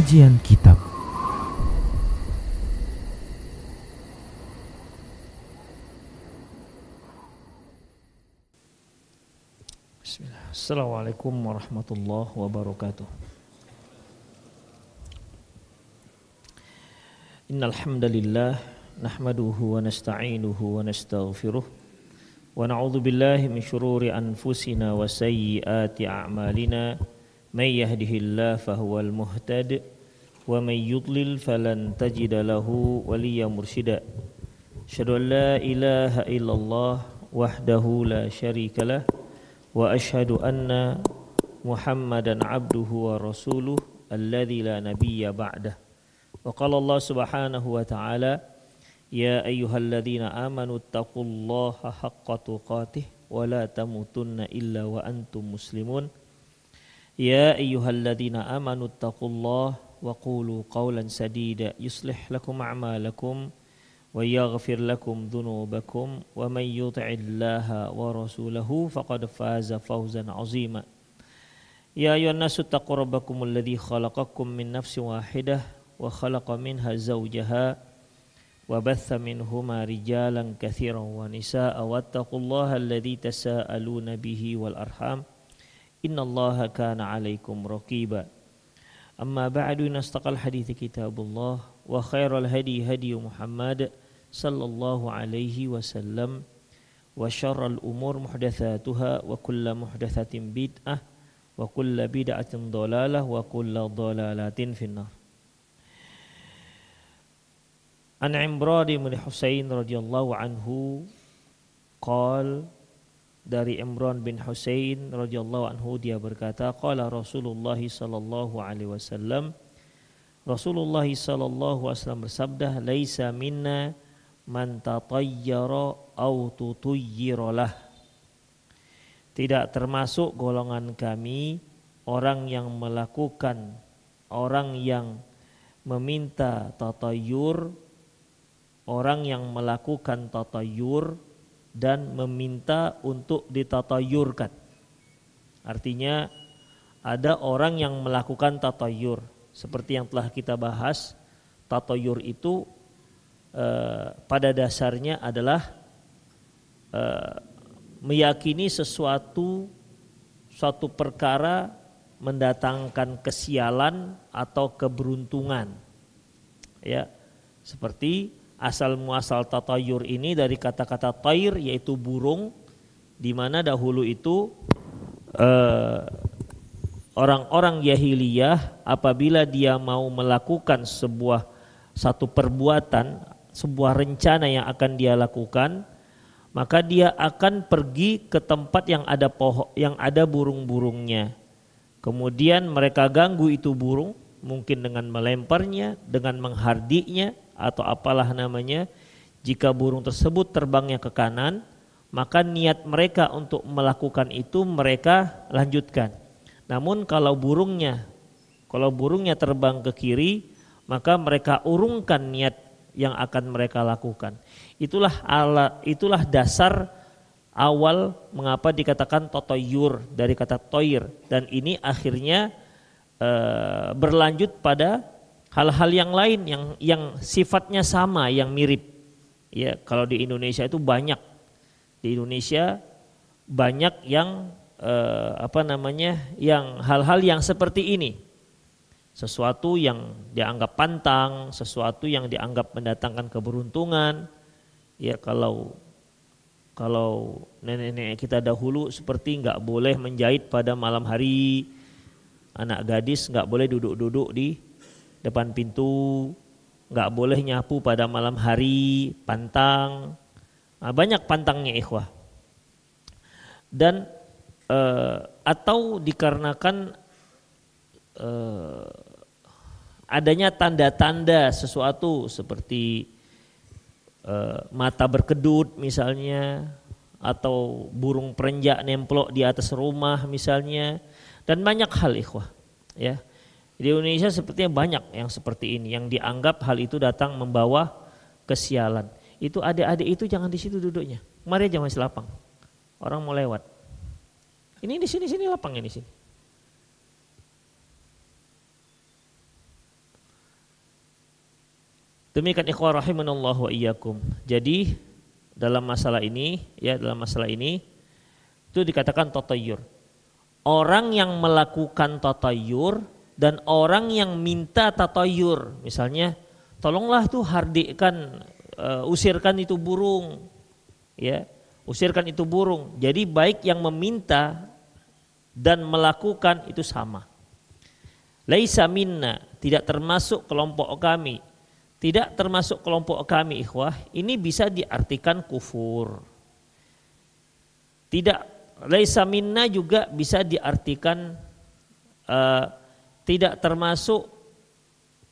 Kajian Kitab. Bismillah. Assalamualaikum warahmatullahi wabarakatuh. Innal hamdalillah nahmaduhu wa nasta'inuhu wa nastaghfiruh wa na'udzu billahi min syururi anfusina wa sayyiati a'malina. May yahdihillahu fahuwal muhtad wa may yudlil falan tajida lahu waliyyan mursyida. Asyhadu an la ilaha illallah wahdahu la syarikalah wa asyhadu anna Muhammadan abduhu wa rasuluh alladzi la nabiyya ba'dah. Wa qala Allah subhanahu wa ta'ala ya ayyuhalladzina amanu taqullaha haqqa tuqatih wa la tamutunna illa wa antum muslimun. Ya ayyuhalladzina amanu taqullaha wa qulu qawlan sadida yuslih lakum a'malakum wa yaghfir lakum dhunubakum wa may yuti'illaha wa rasulahu faqad faza fawzan 'azima. Ya ayyuhan nasu taqu rabbakumul ladzi khalaqakum min nafsin wahidah wa khalaqa minha zawjaha wa batha minhuma rijalan katsiran wa nisaa'a wattaqullaha alladzi tasaaluna bihi wal arham innallaha kana 'alaikum raqiba. Amma ba'du, nastaqal hadithi kitabullah wa khairal hadi hadi Muhammad sallallahu alaihi wasallam wa syarral umur muhdatsatuha wa kullu muhdatsatin bid'ah wa kullu bid'atin dhalalah wa kullu dhalalatin finnar. An Imran bin Husain radhiyallahu anhu qala, dari Imran bin Husain radhiyallahu anhu dia berkata, qala Rasulullah sallallahu alaihi wasallam, Rasulullah sallallahu alaihi wasallam bersabda, laisa minna man tatayyara aw tutuyyira lah. Tidak termasuk golongan kami orang yang meminta tatayyur, orang yang melakukan tatayyur dan meminta untuk ditatayurkan. Artinya ada orang yang melakukan tatayur. Seperti yang telah kita bahas, tatayur itu pada dasarnya adalah meyakini suatu perkara mendatangkan kesialan atau keberuntungan. Ya, seperti asal muasal tatayur ini dari kata-kata tair, yaitu burung, di mana dahulu itu orang-orang jahiliyah apabila dia mau melakukan satu perbuatan, sebuah rencana yang akan dia lakukan, maka dia akan pergi ke tempat yang ada yang ada burung-burungnya. Kemudian mereka ganggu itu burung, mungkin dengan melemparnya, dengan menghardiknya, atau apalah namanya. Jika burung tersebut terbangnya ke kanan, maka niat mereka untuk melakukan itu mereka lanjutkan. Namun kalau burungnya terbang ke kiri, maka mereka urungkan niat yang akan mereka lakukan. Itulah dasar awal mengapa dikatakan tatayyur dari kata toir, dan ini akhirnya berlanjut pada hal-hal yang lain yang sifatnya sama, yang mirip. Ya, kalau di Indonesia itu banyak. Di Indonesia banyak yang yang hal-hal yang seperti ini. Sesuatu yang dianggap pantang, sesuatu yang dianggap mendatangkan keberuntungan. Ya, kalau nenek-nenek kita dahulu seperti enggak boleh menjahit pada malam hari. Anak gadis enggak boleh duduk-duduk di depan pintu, nggak boleh nyapu pada malam hari, pantang. Nah, banyak pantangnya ikhwah. Dan atau dikarenakan adanya tanda-tanda sesuatu seperti mata berkedut misalnya, atau burung perenjak nemplok di atas rumah misalnya, dan banyak hal ikhwah. Ya. Di Indonesia sepertinya banyak yang seperti ini, yang dianggap hal itu datang membawa kesialan. Itu adik-adik itu jangan di situ duduknya. Mari aja masih lapang. Orang mau lewat. Ini di sini lapangnya di sini. Demikian ikhwah rahimanallah wa iyyakum. Jadi dalam masalah ini itu dikatakan tatayyur. Orang yang melakukan tatayyur dan orang yang minta tatayyur, misalnya tolonglah tuh hardikan, usirkan itu burung, ya, usirkan itu burung. Jadi baik yang meminta dan melakukan itu sama. Laisa minna, tidak termasuk kelompok kami. Tidak termasuk kelompok kami ikhwah, ini bisa diartikan kufur. Tidak, laisa minna juga bisa diartikan tidak termasuk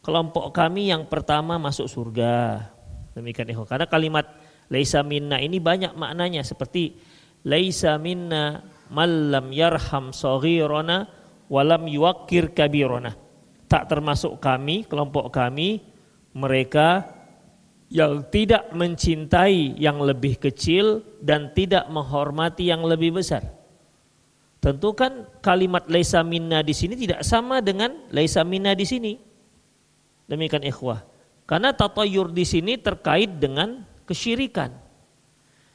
kelompok kami yang pertama masuk surga. Demikian ikhwah. Karena kalimat laisa minna ini banyak maknanya, seperti laisa minna mallam yarham saghirana walam yuwaqqir kabirana. Tak termasuk kami, kelompok kami, mereka yang tidak mencintai yang lebih kecil dan tidak menghormati yang lebih besar. Tentu kan kalimat laisa minna di sini tidak sama dengan laisa minna di sini. Demikian ikhwah. Karena tatayyur di sini terkait dengan kesyirikan.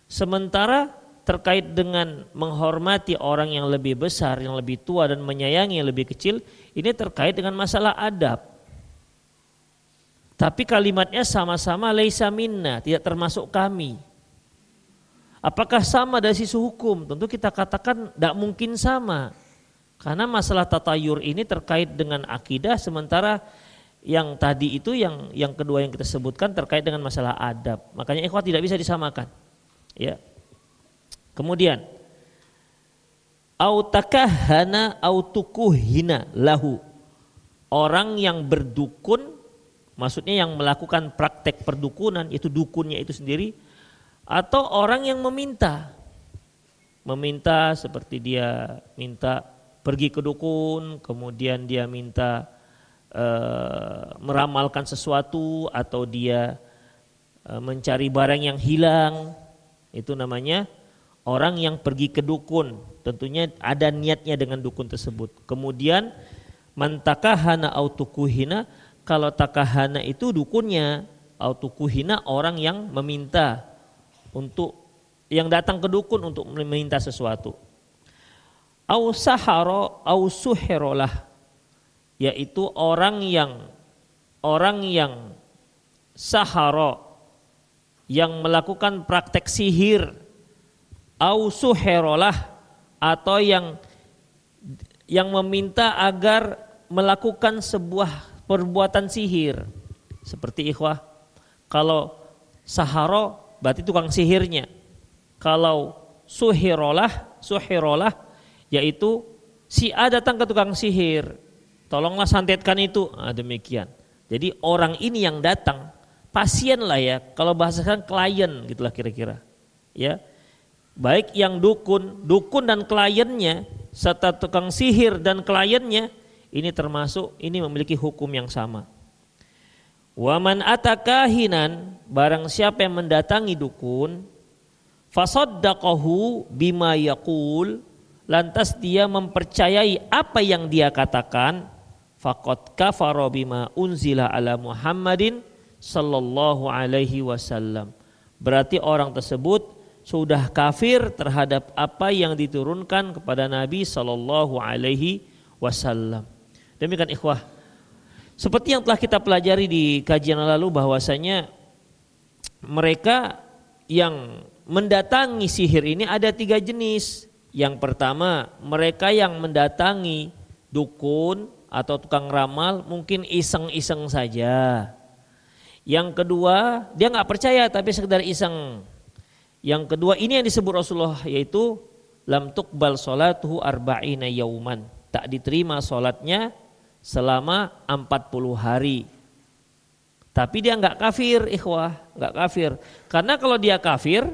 Sementara terkait dengan menghormati orang yang lebih besar, yang lebih tua dan menyayangi yang lebih kecil, ini terkait dengan masalah adab. Tapi kalimatnya sama-sama laisa minna, tidak termasuk kami. Apakah sama dari sisi hukum? Tentu kita katakan tidak mungkin sama. Karena masalah tatayur ini terkait dengan akidah, sementara yang tadi itu yang kedua yang kita sebutkan terkait dengan masalah adab. Makanya ikhwah tidak bisa disamakan. Ya. Kemudian au takahhana au tukuhina lahu. Orang yang berdukun, maksudnya yang melakukan praktek perdukunan, itu dukunnya itu sendiri, atau orang yang meminta seperti dia minta pergi ke dukun, kemudian dia minta meramalkan sesuatu, atau dia mencari barang yang hilang, itu namanya orang yang pergi ke dukun. Tentunya ada niatnya dengan dukun tersebut. Kemudian mantakahana autukuhina, kalau takahana itu dukunnya, autukuhina orang yang meminta, untuk yang datang ke dukun untuk meminta sesuatu. Au sahara au suhirolah, yaitu orang yang sahara, yang melakukan praktek sihir, au suhirolah, atau yang meminta agar melakukan sebuah perbuatan sihir. Seperti ikhwah, kalau sahara berarti tukang sihirnya. Kalau suhirolah yaitu si A datang ke tukang sihir, tolonglah santetkan itu. Nah, demikian. Jadi orang ini yang datang, pasien lah ya, kalau bahasakan klien gitulah kira-kira. Ya. Baik yang dukun dan kliennya, serta tukang sihir dan kliennya, ini termasuk, ini memiliki hukum yang sama. Waman atakahinan, barang siapa yang mendatangi dukun, fasaddaqahu bima yaqul, lantas dia mempercayai apa yang dia katakan, faqad kafara bima unzila ala Muhammadin sallallahu alaihi wasallam. Berarti orang tersebut sudah kafir terhadap apa yang diturunkan kepada Nabi sallallahu alaihi wasallam. Demikian ikhwah. Seperti yang telah kita pelajari di kajian lalu, bahwasanya mereka yang mendatangi sihir ini ada 3 jenis. Yang pertama, mereka yang mendatangi dukun atau tukang ramal mungkin iseng-iseng saja. Yang kedua, dia nggak percaya tapi sekedar iseng. Yang kedua, ini yang disebut Rasulullah, yaitu lam tuqbal sholatuhu arba'ina yauman, tak diterima sholatnya selama 40 hari. Tapi dia enggak kafir ikhwah, enggak kafir. Karena kalau dia kafir,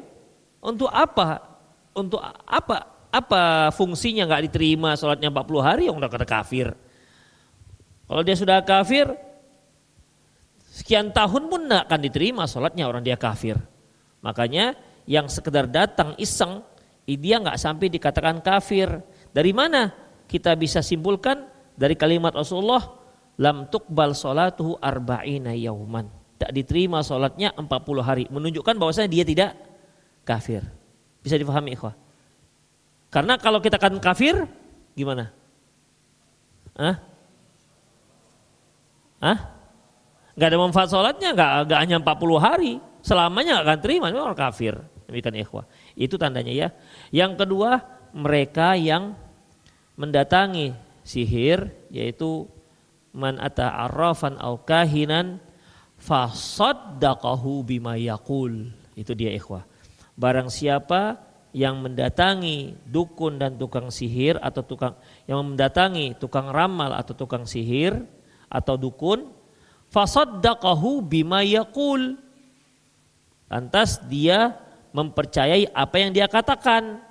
untuk apa? Untuk apa fungsinya enggak diterima sholatnya 40 hari yang udah kata kafir. Kalau dia sudah kafir, sekian tahun pun enggak akan diterima sholatnya orang dia kafir. Makanya yang sekedar datang iseng, dia enggak sampai dikatakan kafir. Dari mana kita bisa simpulkan? Dari kalimat Rasulullah, lam tuqbal sholatuhu arba'ina yauman, tak diterima sholatnya 40 hari. Menunjukkan bahwasanya dia tidak kafir. Bisa dipahami ikhwah? Karena kalau kita kan kafir, gimana? Gak ada manfaat sholatnya, gak hanya 40 hari. Selamanya gak akan terima, memang orang kafir. Demikian ikhwah. Itu tandanya ya. Yang kedua, mereka yang mendatangi sihir, yaitu man ata arrafan au kahinan fasaddaqahu bima yaqul. Itu dia ikhwah. Barang siapa yang mendatangi dukun dan tukang sihir atau yang mendatangi tukang ramal atau tukang sihir atau dukun, fasaddaqahu bima yaqul. Lantas dia mempercayai apa yang dia katakan.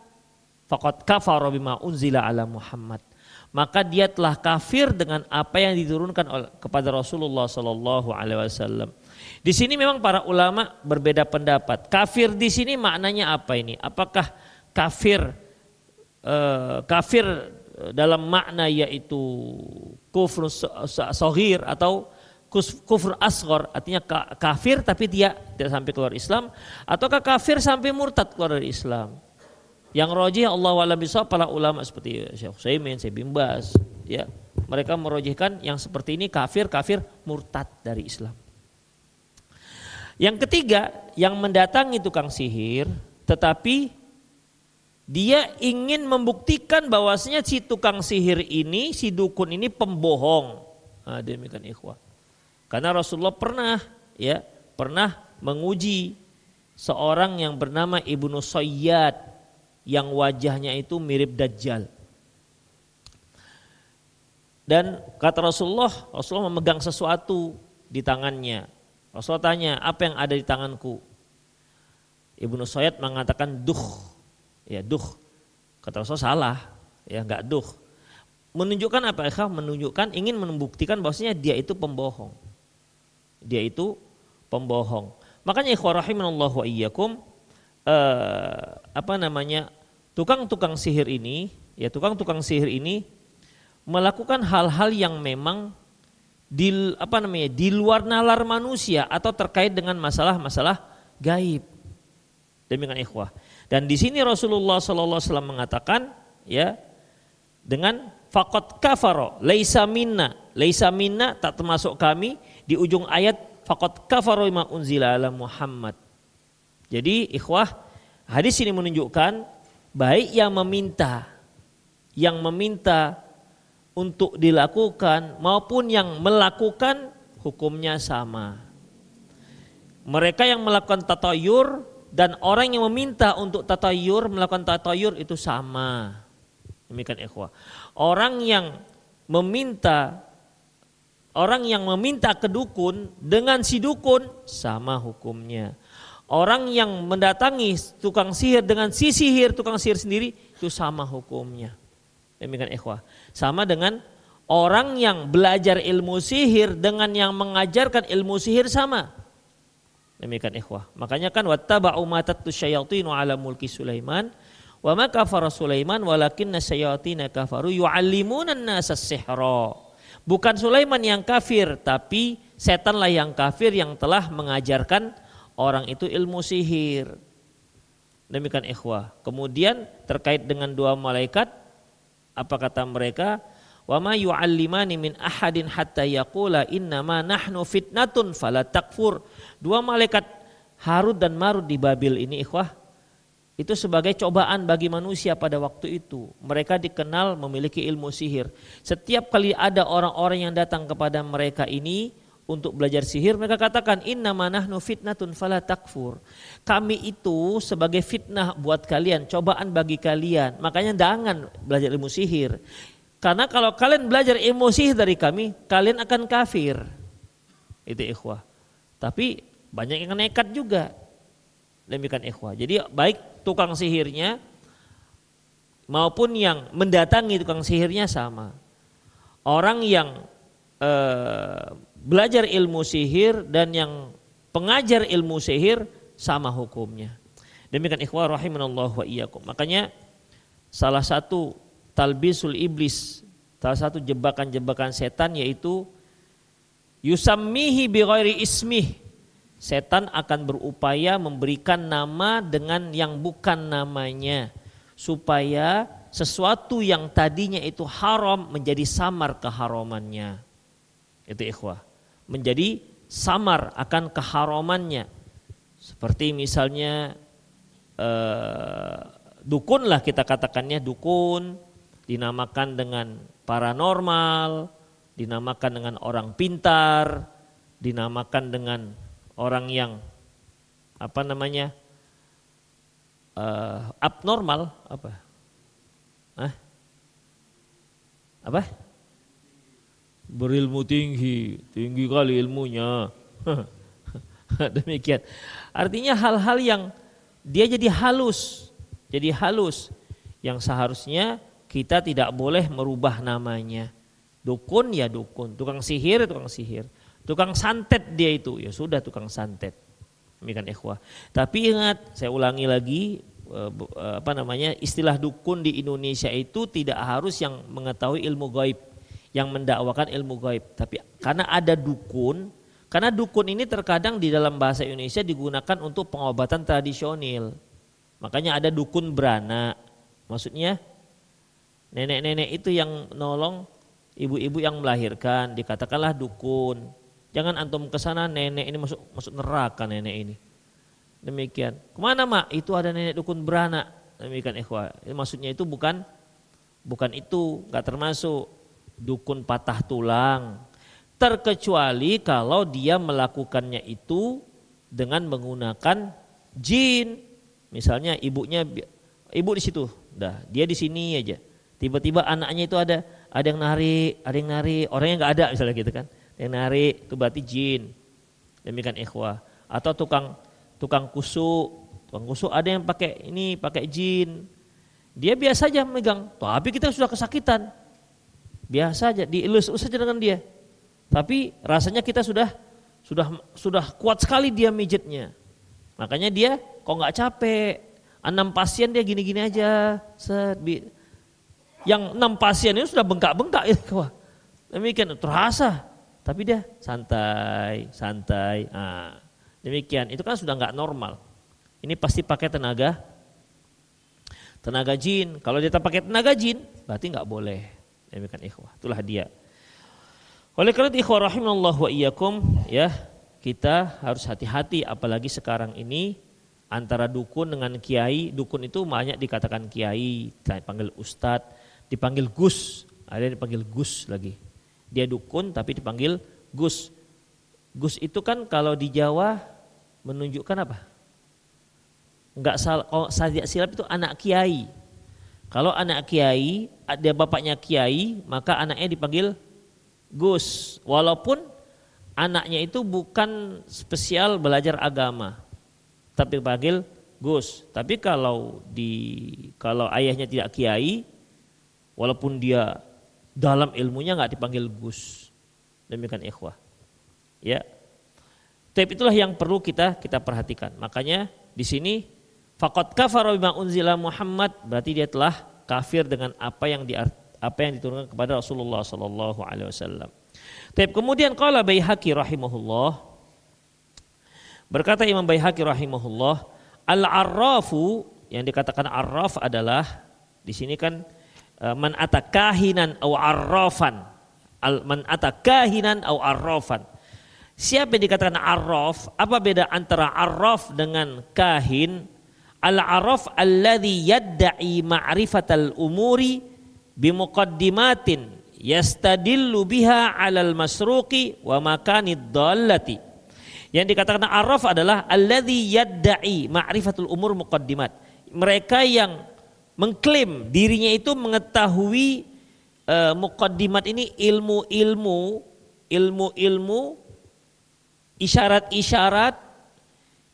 Faqad kafara bima unzila ala Muhammad. Maka dia telah kafir dengan apa yang diturunkan kepada Rasulullah sallallahu alaihi wasallam. Di sini memang para ulama berbeda pendapat. Kafir di sini maknanya apa ini? Apakah kafir dalam makna yaitu kufur shaghir atau kufur asghar, artinya kafir tapi dia tidak sampai keluar Islam, ataukah kafir sampai murtad keluar dari Islam? Yang rajih Allah wa'ala bishawab, para ulama seperti Syekh Utsaimin, Syekh bin Baz, ya, mereka merajihkan yang seperti ini kafir murtad dari Islam. Yang ketiga, yang mendatangi tukang sihir tetapi dia ingin membuktikan bahwasanya si tukang sihir ini, si dukun ini pembohong. Nah, demikian ikhwah. Karena Rasulullah pernah menguji seorang yang bernama Ibnu Sayyad yang wajahnya itu mirip Dajjal. Dan kata Rasulullah memegang sesuatu di tangannya. Rasulullah tanya, apa yang ada di tanganku? Ibnu Sayyad mengatakan duh. Ya, duh. Kata Rasulullah salah, ya enggak duh. Menunjukkan apa? Menunjukkan ingin membuktikan bahwasanya dia itu pembohong. Dia itu pembohong. Makanya ikhwah rahimanallahu wa iyyakum, tukang-tukang sihir ini melakukan hal-hal yang memang di luar nalar manusia atau terkait dengan masalah-masalah gaib. Demikian ikhwah. Dan di sini Rasulullah sallallahu alaihi wasallam mengatakan, ya, dengan faqad kafara laisa minna tak termasuk kami, di ujung ayat faqad kafara bima unzila ala Muhammad. Jadi ikhwah, hadis ini menunjukkan baik yang meminta untuk dilakukan maupun yang melakukan hukumnya sama. Mereka yang melakukan tatayur dan orang yang meminta untuk melakukan tatayur itu sama. Demikian ikhwah. Orang yang meminta ke dukun dengan si dukun sama hukumnya. Orang yang mendatangi tukang sihir dengan si tukang sihir sendiri itu sama hukumnya. Demikian ikhwah. Sama dengan orang yang belajar ilmu sihir dengan yang mengajarkan ilmu sihir sama. Demikian ikhwah. Makanya kan wattaba'u ma tatlu syayatinu ala mulki Sulaiman wa ma kafara Sulaiman walakinna syayatina kafaru yu'allimuna an-nasa as-sihra. Bukan Sulaiman yang kafir, tapi setanlah yang kafir yang telah mengajarkan orang itu ilmu sihir. Demikian ikhwah. Kemudian terkait dengan dua malaikat, apa kata mereka? Wa ma yu'allimani min ahadin hatta yaqula innama nahnu fitnatun fala takfur. Dua malaikat Harut dan Marut di Babil ini ikhwah, itu sebagai cobaan bagi manusia pada waktu itu. Mereka dikenal memiliki ilmu sihir. Setiap kali ada orang-orang yang datang kepada mereka ini untuk belajar sihir, mereka katakan innama nahnu fitnatun fala takfur. Kami itu sebagai fitnah buat kalian, cobaan bagi kalian. Makanya jangan belajar ilmu sihir. Karena kalau kalian belajar ilmu sihir dari kami, kalian akan kafir. Itu ikhwah. Tapi banyak yang nekat juga. Demikian ikhwah. Jadi baik tukang sihirnya maupun yang mendatangi tukang sihirnya sama. Orang yang belajar ilmu sihir dan yang pengajar ilmu sihir sama hukumnya. Demikian ikhwah rahimanallahu wa iyyakum. Makanya salah satu talbisul iblis, salah satu jebakan-jebakan setan yaitu yusammihi bi ghairi ismih, setan akan berupaya memberikan nama dengan yang bukan namanya supaya sesuatu yang tadinya itu haram menjadi samar keharamannya. Itu ikhwah, menjadi samar akan keharamannya. Seperti misalnya dukun lah kita katakannya, dukun dinamakan dengan paranormal, dinamakan dengan orang pintar, dinamakan dengan orang yang apa namanya abnormal, apa berilmu tinggi kali ilmunya. Demikian, artinya hal-hal yang dia jadi halus yang seharusnya kita tidak boleh merubah namanya. Dukun ya dukun, tukang sihir, tukang santet dia itu ya sudah tukang santet. Demikian ikhwah. Tapi ingat, saya ulangi lagi, istilah dukun di Indonesia itu tidak harus yang mengetahui ilmu gaib, yang mendakwakan ilmu gaib. Tapi karena ada dukun, karena dukun ini terkadang di dalam bahasa Indonesia digunakan untuk pengobatan tradisional. Makanya ada dukun beranak, maksudnya nenek-nenek itu yang nolong ibu-ibu yang melahirkan, dikatakanlah dukun. Jangan antum kesana nenek ini masuk neraka nenek ini. Demikian. Kemana mak? Itu ada nenek dukun beranak. Demikian ikhwah. Maksudnya itu bukan itu, nggak termasuk dukun patah tulang. Terkecuali kalau dia melakukannya itu dengan menggunakan jin. Misalnya ibu di situ, dah dia di sini aja. Tiba-tiba anaknya itu ada yang narik, orangnya nggak ada misalnya gitu kan. Yang narik itu berarti jin. Demikian ikhwah. Atau tukang kusuk ada yang pakai jin. Dia biasa aja megang, tapi kita sudah kesakitan. Biasa aja dielus saja dengan dia. Tapi rasanya kita sudah kuat sekali dia mijetnya. Makanya dia kok nggak capek. 6 pasien dia gini-gini aja. Yang 6 pasien itu sudah bengkak-bengkak itu. Demikian terasa. Tapi dia santai. Nah, demikian, itu kan sudah nggak normal. Ini pasti pakai tenaga jin. Kalau dia tak pakai tenaga jin, berarti nggak boleh. Demikian ikhwah. Itulah dia. Oleh karena itu ikhwah rahimallahu wa iyyakum, ya, kita harus hati-hati apalagi sekarang ini antara dukun dengan kiai. Dukun itu banyak dikatakan kiai, dipanggil ustadz, dipanggil gus, ada yang dipanggil gus lagi. Dia dukun tapi dipanggil gus. Gus itu kan kalau di Jawa menunjukkan apa? Enggak salah, kalau saya silap itu anak kiai. Kalau anak kiai, dia bapaknya kiai, maka anaknya dipanggil gus. Walaupun anaknya itu bukan spesial belajar agama, tapi dipanggil gus. Tapi kalau ayahnya tidak kiai, walaupun dia dalam ilmunya nggak dipanggil gus. Demikian ikhwah. Ya. Tapi itulah yang perlu kita perhatikan. Makanya di sini faqad kafara bima unzila Muhammad, berarti dia telah kafir dengan apa yang diturunkan kepada Rasulullah sallallahu alaihi wasallam. Tapi kemudian qala Baihaqi rahimahullah, berkata Imam Baihaqi rahimahullah, al-arrafu, yang dikatakan arraf adalah di sini kan man atakahinan au arrafan. Man atakahinan au arrafan. Siapa yang dikatakan arraf? Apa beda antara arraf dengan kahin? Al-arraf alladhi yadda'i ma'rifatal umuri bimuqaddimatin yastadillu biha 'alal masruqi wa makanid dhallati. Yang dikatakan arraf adalah alladhi yadda'i ma'rifatul umur muqaddimat. Mereka yang mengklaim dirinya itu mengetahui muqaddimat ini ilmu-ilmu isyarat-isyarat,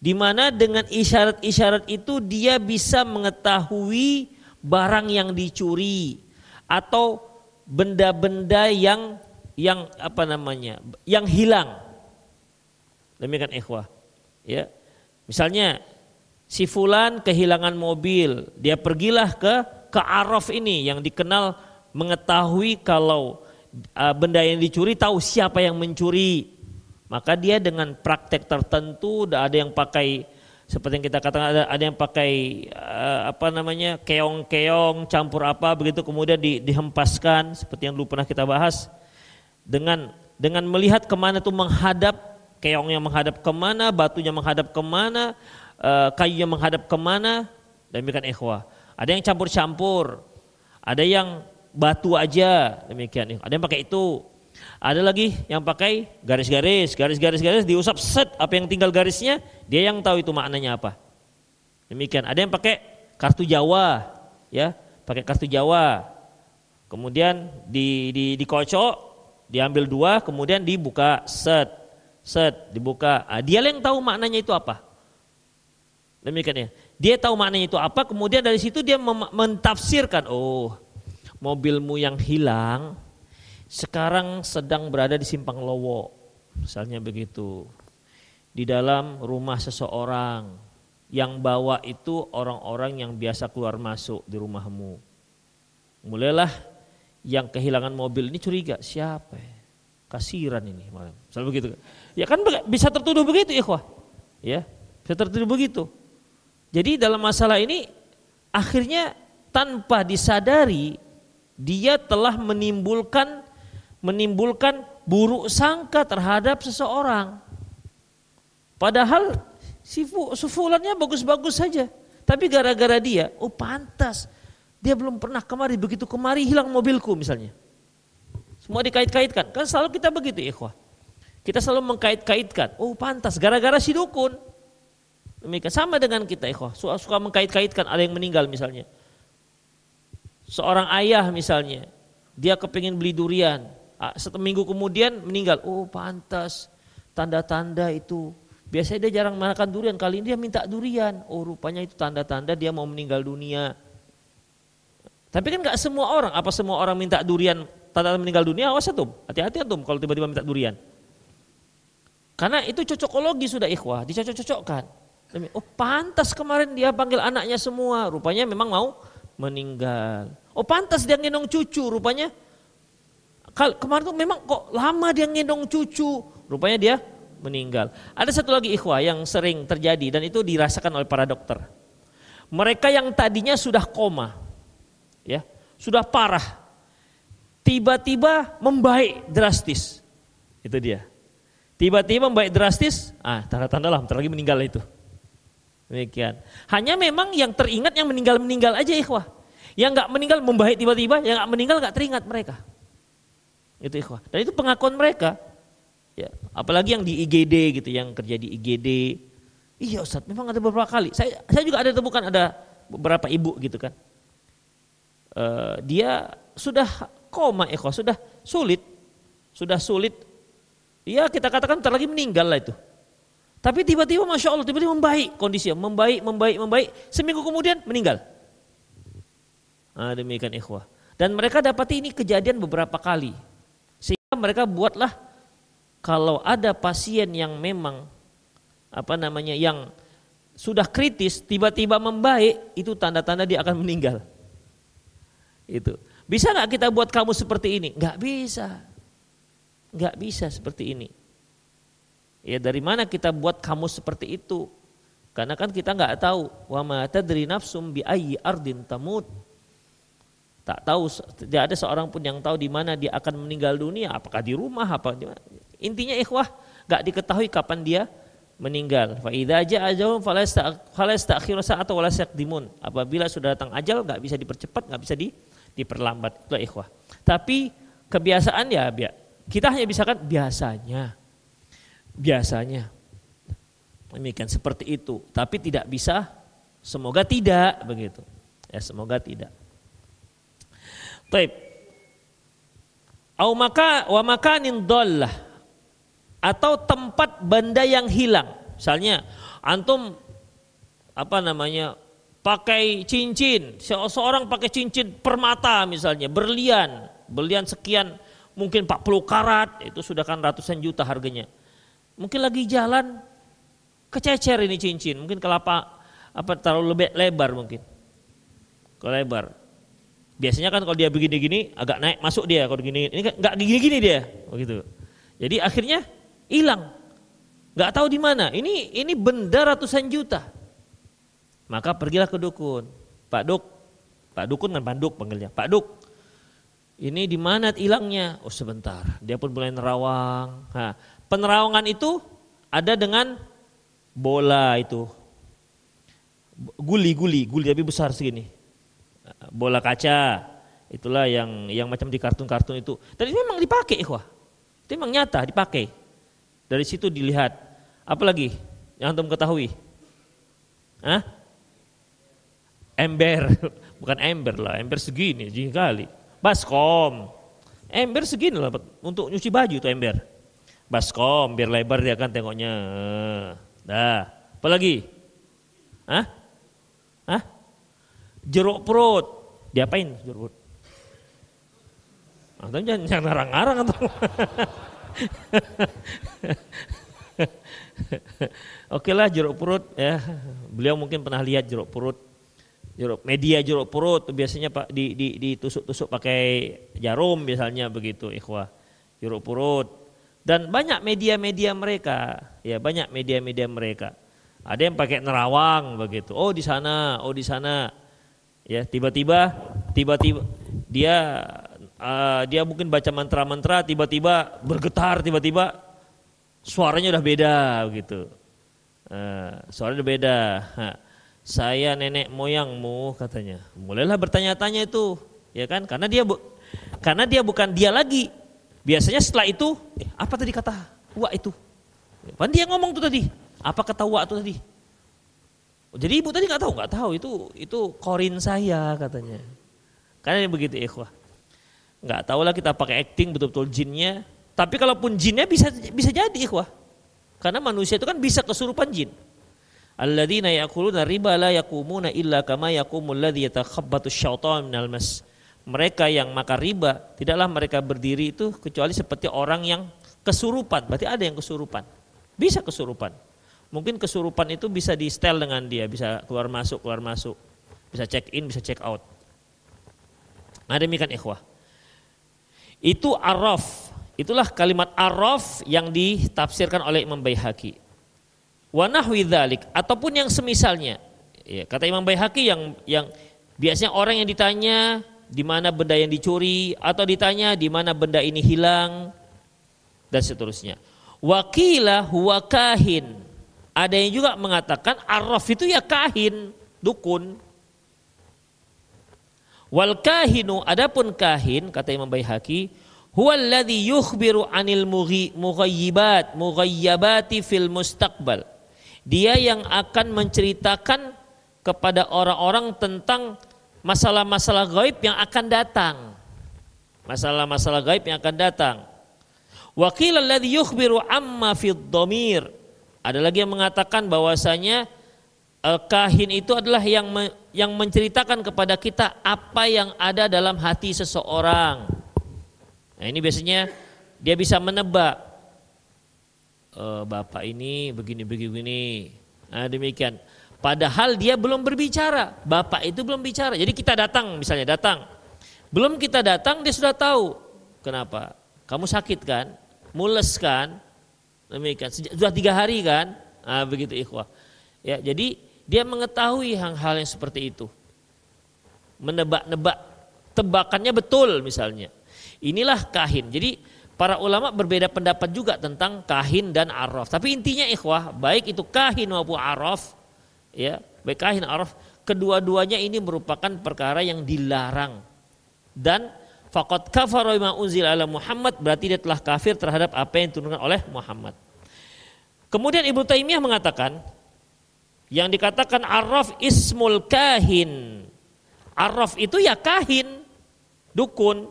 di mana dengan isyarat-isyarat itu dia bisa mengetahui barang yang dicuri atau benda-benda yang hilang. Demikian ikhwah. Ya. Misalnya si fulan kehilangan mobil, dia pergilah ke arraf ini yang dikenal mengetahui kalau benda yang dicuri, tahu siapa yang mencuri. Maka dia dengan praktek tertentu, ada yang pakai seperti yang kita katakan, ada yang pakai keong-keong campur apa begitu, kemudian dihempaskan seperti yang dulu pernah kita bahas, dengan melihat kemana tuh menghadap, keongnya menghadap kemana, batunya menghadap kemana, kayunya menghadap kemana, demikian ikhwah. Ada yang campur-campur, ada yang batu aja, demikian. Ada yang pakai itu. Ada lagi yang pakai garis-garis diusap set, apa yang tinggal garisnya dia yang tahu itu maknanya apa. Demikian. Ada yang pakai kartu Jawa, ya, pakai kartu Jawa. Kemudian dikocok, diambil 2, kemudian dibuka set dibuka. Dia yang tahu maknanya itu apa. Demikian ya. Dia tahu maknanya itu apa, kemudian dari situ dia mentafsirkan, oh, mobilmu yang hilang sekarang sedang berada di Simpang Lowo, misalnya begitu. Di dalam rumah seseorang, yang bawa itu orang-orang yang biasa keluar masuk di rumahmu. Mulailah yang kehilangan mobil ini curiga, siapa ya? Kasiran ini, misalnya begitu. Ya kan bisa tertuduh begitu, ikhwah. Ya, bisa tertuduh begitu. Jadi dalam masalah ini akhirnya tanpa disadari dia telah menimbulkan buruk sangka terhadap seseorang. Padahal si fulannya bagus-bagus saja. Tapi gara-gara dia, oh pantas dia belum pernah kemari, begitu kemari hilang mobilku misalnya. Semua dikait-kaitkan. Kan selalu kita begitu, ikhwah. Kita selalu mengkait-kaitkan. Oh pantas gara-gara si dukun. Demikian sama dengan kita, ikhwah. Suka mengkait-kaitkan, ada yang meninggal misalnya. Seorang ayah misalnya, dia kepingin beli durian. Seminggu kemudian meninggal. Oh pantas, tanda-tanda itu. Biasanya dia jarang makan durian, kali ini dia minta durian. Oh rupanya itu tanda-tanda dia mau meninggal dunia. Tapi kan gak semua orang, apa semua orang minta durian tanda meninggal dunia? Awas antum, hati-hati antum kalau tiba-tiba minta durian. Karena itu cocokologi sudah, ikhwah, dicocok-cocokkan. Oh pantas kemarin dia panggil anaknya semua, rupanya memang mau meninggal. Oh pantas dia ngendong cucu, rupanya kemarin tuh memang kok lama dia ngendong cucu, rupanya dia meninggal. Ada satu lagi, ikhwah, yang sering terjadi dan itu dirasakan oleh para dokter. Mereka yang tadinya sudah koma, ya, sudah parah, tiba-tiba membaik drastis. Itu dia. Tiba-tiba membaik drastis, tanda-tanda lah, bentar lagi meninggal itu. Demikian. Hanya memang yang teringat yang meninggal aja, ikhwah. Yang enggak meninggal membaik tiba-tiba, yang enggak meninggal enggak teringat mereka. Itu, ikhwah. Dan itu pengakuan mereka. Ya, apalagi yang di IGD gitu, yang kerja di IGD. Iya Ustaz, memang ada beberapa kali. Saya juga ada temukan, ada beberapa ibu gitu kan. Dia sudah koma, ikhwah, sudah sulit. Ya kita katakan bentar lagi meninggal lah itu. Tapi tiba-tiba Masya Allah, tiba-tiba membaik kondisinya, membaik. Seminggu kemudian meninggal. Demikian, ikhwah. Dan mereka dapati ini kejadian beberapa kali. Sehingga mereka buatlah, kalau ada pasien yang memang yang sudah kritis tiba-tiba membaik, itu tanda-tanda dia akan meninggal. Itu. Bisa nggak kita buat kamu seperti ini? Nggak bisa seperti ini. Ya dari mana kita buat kamu seperti itu? Karena kan kita nggak tahu. Wa ma tadri nafsum bi ayyi ardin tamut. Tak tahu, tidak ada seorang pun yang tahu di mana dia akan meninggal dunia, apakah di rumah, apa di mana. Intinya, ikhwah, nggak diketahui kapan dia meninggal. Fa idza jaa ajalun fala yastakhiru sa'atan wa la yastaqdimun. Apabila sudah datang ajal, nggak bisa dipercepat, nggak bisa diperlambat. Itu, ikhwah. Tapi kebiasaan ya, kita hanya bisa kan biasanya. Demikian, seperti itu. Tapi tidak bisa, semoga tidak begitu. Ya, semoga tidak. Baik. Wa makanin dhallah, atau tempat benda yang hilang. Misalnya antum pakai cincin, seorang pakai cincin permata misalnya, berlian sekian, mungkin 40 karat, itu sudah kan ratusan juta harganya. Mungkin lagi jalan kececer ini cincin, mungkin terlalu lebar mungkin. Lebar. Biasanya kan kalau dia begini-gini agak naik masuk dia, kalau gini ini kan enggak gini-gini dia begitu. Jadi akhirnya hilang. nggak tahu di mana. Ini benda ratusan juta. Maka pergilah ke dukun. Pak Dukun kan Panduk panggilnya. Pak Duk, ini di mana hilangnya? Oh sebentar. Dia pun mulai nerawang. Nah, penerawangan itu ada dengan bola itu. Guli tapi besar segini. Bola kaca. Itulah yang macam di kartun-kartun itu. Dan itu memang dipakai, ikhwah. Itu memang nyata dipakai. Dari situ dilihat. Apalagi yang antum ketahui? Hah? Ember. Bukan ember lah, ember segini kali. Baskom. Ember segini lah untuk nyuci baju tuh ember. Baskom biar lebar dia kan tengoknya. Dah. Apalagi? Hah? Jeruk perut. Diapain jeruk perut? Atau jangan ngarang-ngarang atau. Oke lah jeruk perut ya. Beliau mungkin pernah lihat jeruk perut. Jeruk perut biasanya Pak ditusuk-tusuk pakai jarum misalnya begitu ikhwah. Jeruk perut. Dan banyak media-media mereka, ya banyak media-media mereka. Ada yang pakai nerawang begitu. Oh di sana. Ya tiba-tiba dia mungkin baca mantra-mantra tiba-tiba bergetar tiba-tiba suaranya udah beda gitu. Suaranya udah beda. Saya nenek moyangmu katanya. Mulailah bertanya-tanya itu, ya kan? Karena dia bukan dia lagi. Biasanya setelah itu, apa tadi kata wa itu? Kan dia ngomong tuh tadi. Apa kata wa itu tadi? Jadi ibu tadi nggak tahu itu korin saya katanya. Karena begitu ikhwah. Nggak tahu lah kita pakai acting betul-betul jinnya. Tapi kalaupun jinnya bisa jadi ikhwah. Karena manusia itu kan bisa kesurupan jin. Alladzina ya'kuluna riba la yaqumuna illa kama yaqumul ladzi yatakhabbatu asyaitanu minal mas. Mereka yang makan riba, tidaklah mereka berdiri itu kecuali seperti orang yang kesurupan. Berarti ada yang kesurupan. Bisa kesurupan. Mungkin kesurupan itu bisa di setel dengan dia, bisa keluar masuk. Bisa check in, bisa check out. Nah demikian ikhwah. Itu arraf. Itulah kalimat arraf yang ditafsirkan oleh Imam Baihaqi. Wa nahwi dzalik ataupun yang semisalnya. Ya, kata Imam Baihaqi yang biasanya orang yang ditanya di mana benda yang dicuri atau ditanya di mana benda ini hilang dan seterusnya. Wakila huwa kahin. Ada yang juga mengatakan arraf itu ya kahin, dukun. Wal kahinu adapun kahin kata Imam Baihaqi huwa alladhi yukhbiru anil mughayyibati fil mustaqbal. Dia yang akan menceritakan kepada orang-orang tentang masalah-masalah gaib yang akan datang. Masalah-masalah gaib yang akan datang. Wa qila alladhi yukhbiru amma fid dhamir. Ada lagi yang mengatakan bahwasanya kahin itu adalah yang menceritakan kepada kita apa yang ada dalam hati seseorang. Nah, ini biasanya dia bisa menebak bapak ini begini. Nah, demikian. Padahal dia belum berbicara, bapak itu belum bicara. Jadi kita datang, misalnya datang. Belum kita datang dia sudah tahu. Kenapa? Kamu sakit kan? Mules kan? Demikian. Sudah 3 hari kan? Nah, begitu ikhwah. Ya, jadi dia mengetahui hal-hal yang seperti itu. Menebak-nebak, tebakannya betul misalnya. Inilah kahin. Jadi para ulama berbeda pendapat juga tentang kahin dan arraf. Tapi intinya ikhwah, baik itu kahin maupun arraf, ya, baik kahin arraf, kedua-duanya ini merupakan perkara yang dilarang. Dan faqad kafara bima unzila ala Muhammad, berarti dia telah kafir terhadap apa yang diturunkan oleh Muhammad. Kemudian Ibnu Taimiyah mengatakan yang dikatakan arraf ismul kahin. Arraf itu ya kahin, dukun.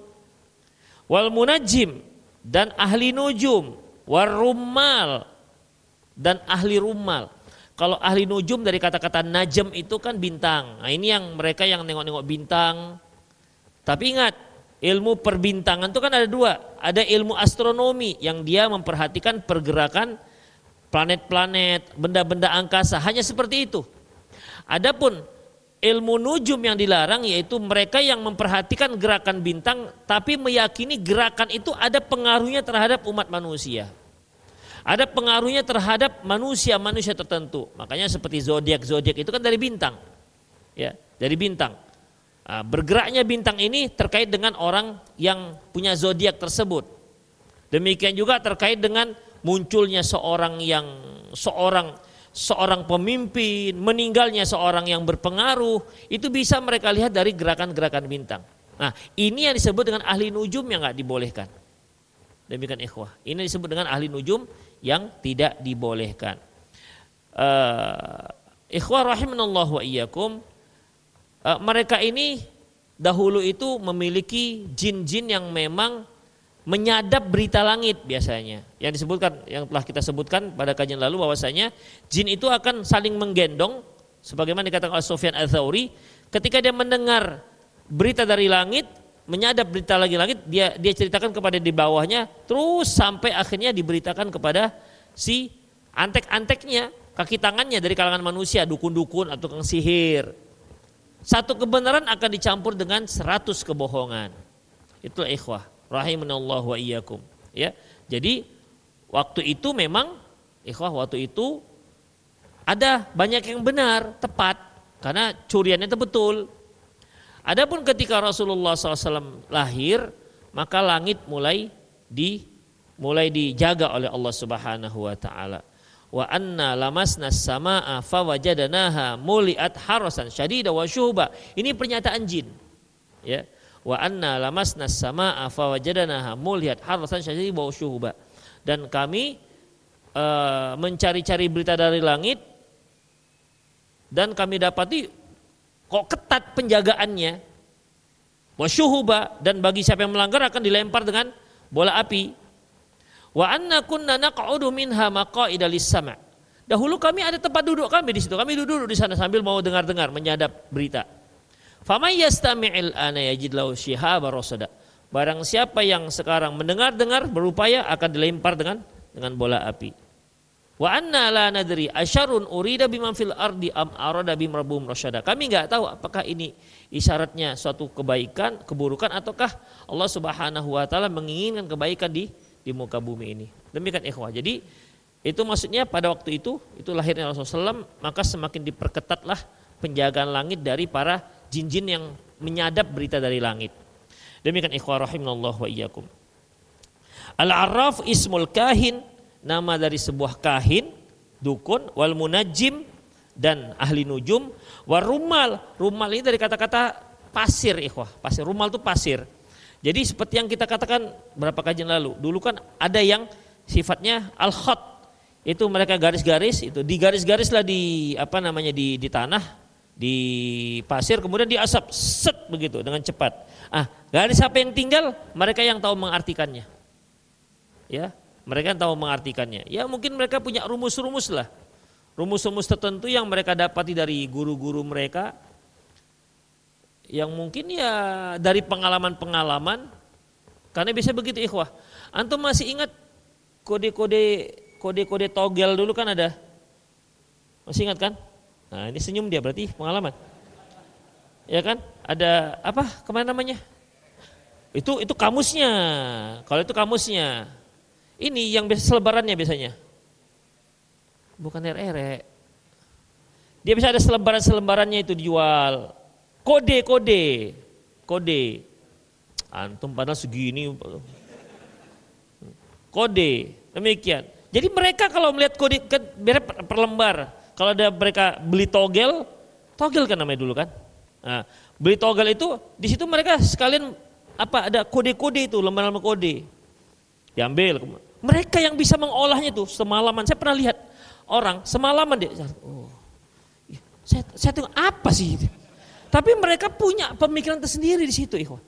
Wal munajjim dan ahli nujum, war rummal dan ahli rummal. Kalau ahli nujum dari kata-kata najm itu kan bintang. Nah, ini yang mereka yang nengok-nengok bintang. Tapi ingat, ilmu perbintangan itu kan ada 2. Ada ilmu astronomi yang dia memperhatikan pergerakan planet-planet, benda-benda angkasa, hanya seperti itu. Adapun ilmu nujum yang dilarang yaitu mereka yang memperhatikan gerakan bintang tapi meyakini gerakan itu ada pengaruhnya terhadap umat manusia. Ada pengaruhnya terhadap manusia-manusia tertentu. Makanya seperti zodiak itu kan dari bintang. Ya, dari bintang. Bergeraknya bintang ini terkait dengan orang yang punya zodiak tersebut. Demikian juga terkait dengan munculnya seorang pemimpin, meninggalnya seorang yang berpengaruh, itu bisa mereka lihat dari gerakan-gerakan bintang. Nah, ini yang disebut dengan ahli nujum yang nggak dibolehkan. Demikian ikhwah. Ini disebut dengan ahli nujum yang tidak dibolehkan. Ikhwah rahimanallah wa iyyakum, mereka ini dahulu itu memiliki jin-jin yang memang menyadap berita langit biasanya. Yang disebutkan, yang telah kita sebutkan pada kajian lalu bahwasanya jin itu akan saling menggendong, sebagaimana dikatakan oleh Sufyan Ats-Tsauri, ketika dia mendengar berita dari langit, menyadap berita lagi langit, dia ceritakan kepada di bawahnya, terus sampai akhirnya diberitakan kepada si antek-anteknya, kaki tangannya dari kalangan manusia, dukun-dukun atau tukang sihir. Satu kebenaran akan dicampur dengan 100 kebohongan. Itulah ikhwah rahimanallah wa iyyakum. Ya. Jadi waktu itu memang ikhwah, waktu itu ada banyak yang benar, tepat, karena curiannya itu betul. Adapun ketika Rasulullah SAW lahir, maka langit mulai dijaga oleh Allah Subhanahu wa taala. Wa anna lamasna as-samaa'a fawajadnaha muliat harasan syadida wa syuhba. Ini pernyataan jin. Ya. Wa anna lamasna as-samaa'a fawajadnaha muliat harasan syadida wa syuhba. Dan kami mencari-cari berita dari langit dan kami dapati kok ketat penjagaannya. Wa syuhuba, dan bagi siapa yang melanggar akan dilempar dengan bola api. Wa anna kunna naq'udu minha maqa'ida lis-sama'. Dahulu kami ada tempat duduk kami di situ. Kami duduk di sana sambil mau dengar-dengar, menyadap berita. Faman yastami'il ana yajid lahu shihaba rasada. Barang siapa yang sekarang mendengar-dengar berupaya akan dilempar dengan bola api. Wa anna la nadri asyarun urida biman fil ardi am arada bim rabbum rasyada. Kami enggak tahu apakah ini isyaratnya suatu kebaikan, keburukan, ataukah Allah Subhanahu wa taala menginginkan kebaikan di muka bumi ini. Demikian ikhwah. Jadi itu maksudnya pada waktu itu lahirnya Rasulullah SAW, maka semakin diperketatlah penjagaan langit dari para jin-jin yang menyadap berita dari langit. Demikian ikhwah rahimanallah wa iyyakum. Al-Arraf ismul kahin, nama dari sebuah kahin, dukun, wal munajjim, dan ahli nujum, war rumal. Rumal ini dari kata-kata pasir ikhwah. Pasir, rumal itu pasir. Jadi seperti yang kita katakan berapa kajian lalu, dulu kan ada yang sifatnya al-khat, itu mereka garis-garis, itu digaris-garislah di di tanah, di pasir, kemudian diasap set begitu dengan cepat. Garis apa yang tinggal? Mereka yang tahu mengartikannya. Ya, mereka yang tahu mengartikannya. Ya mungkin mereka punya rumus-rumus lah, rumus-rumus tertentu yang mereka dapati dari guru-guru mereka, yang mungkin ya dari pengalaman-pengalaman, karena bisa begitu ikhwah. Antum masih ingat kode-kode togel dulu kan ada? Masih ingat kan? Nah ini senyum dia, berarti pengalaman. Ya kan? Ada apa kemana namanya? Itu kamusnya. Kalau itu kamusnya. Ini yang biasa selebarannya biasanya. Bukan RR. Dia bisa ada selebaran-selebarannya itu dijual. Kode. Antum padahal segini. Kode, demikian. Jadi mereka kalau melihat kode per lembar. Kalau ada mereka beli togel kan namanya dulu kan. Nah, beli togel itu di situ mereka sekalian ada kode-kode itu, lembar-lembar kode. Diambil. Mereka yang bisa mengolahnya tuh semalaman. Saya pernah lihat orang semalaman dia. Saya tengok apa sih itu? Tapi mereka punya pemikiran tersendiri di situ, ikhwan.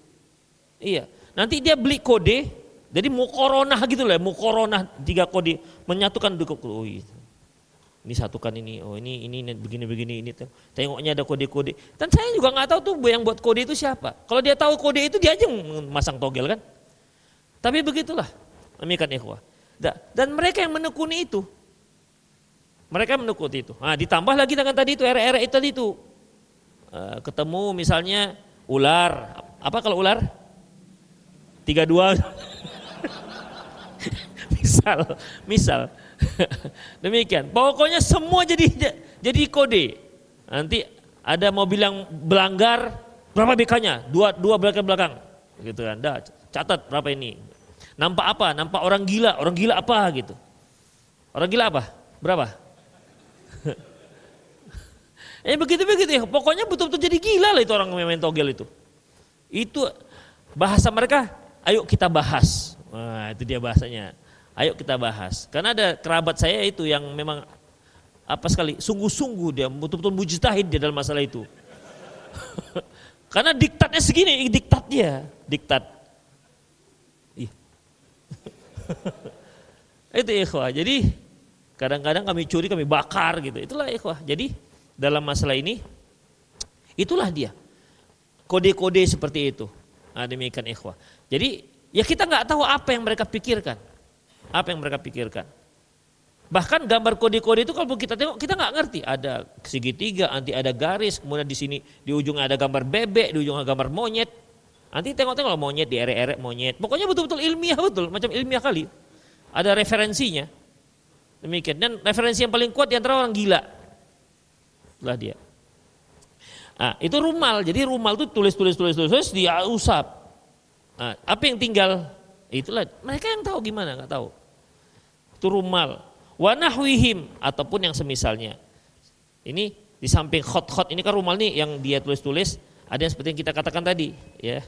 Iya. Nanti dia beli kode, jadi muqaronah gitu lah, muqaronah 3 kode menyatukan dua kode. Oh, gitu. Ini satukan ini, oh ini begini ini. Tengoknya ada kode-kode. Dan saya juga nggak tahu tuh yang buat kode itu siapa. Kalau dia tahu kode itu dia aja masang togel kan. Tapi begitulah, demikian ikhwah. Dan mereka yang menekuni itu, Nah, ditambah lagi dengan tadi itu RR itu tadi itu. Ketemu misalnya ular, apa kalau ular? 32. misal Demikian. Pokoknya semua jadi kode. Nanti ada mobil yang belanggar, berapa BK-nya? Dua belakang. Gitu kan. Dah, catat berapa ini. Nampak apa? Nampak orang gila. Orang gila apa gitu. Orang gila apa? Berapa? Begitu ya. Pokoknya betul-betul jadi gila lah itu orang yang main togel itu. Itu bahasa mereka, ayo kita bahas. Nah, itu dia bahasanya. Ayo kita bahas. Karena ada kerabat saya itu yang memang apa sekali, sungguh-sungguh dia betul-betul mujtahid dia dalam masalah itu. Karena diktatnya segini, diktat. Itu ikhwah. Jadi kadang-kadang kami curi, kami bakar gitu. Itulah ikhwah. Jadi dalam masalah ini, itulah dia. Kode-kode seperti itu. Nah, demikian ikhwah. Jadi ya kita nggak tahu apa yang mereka pikirkan. Bahkan gambar kode-kode itu kalau kita tengok kita nggak ngerti. Ada segitiga, nanti ada garis, kemudian di sini di ujungnya ada gambar bebek, di ujungnya gambar monyet. Nanti tengok-tengok monyet, di ere-ere monyet. Pokoknya betul-betul ilmiah betul, macam ilmiah kali. Ada referensinya. Demikian. Dan referensi yang paling kuat di antara orang gila. Itulah dia. Nah, itu rumal. Jadi rumal itu tulis dia usap. Nah, apa yang tinggal? Itulah mereka yang tahu gimana, nggak tahu. Itu rumal. Wa nahwihim ataupun yang semisalnya. Ini di samping khot ini kan rumal nih yang dia tulis, ada yang seperti yang kita katakan tadi, ya,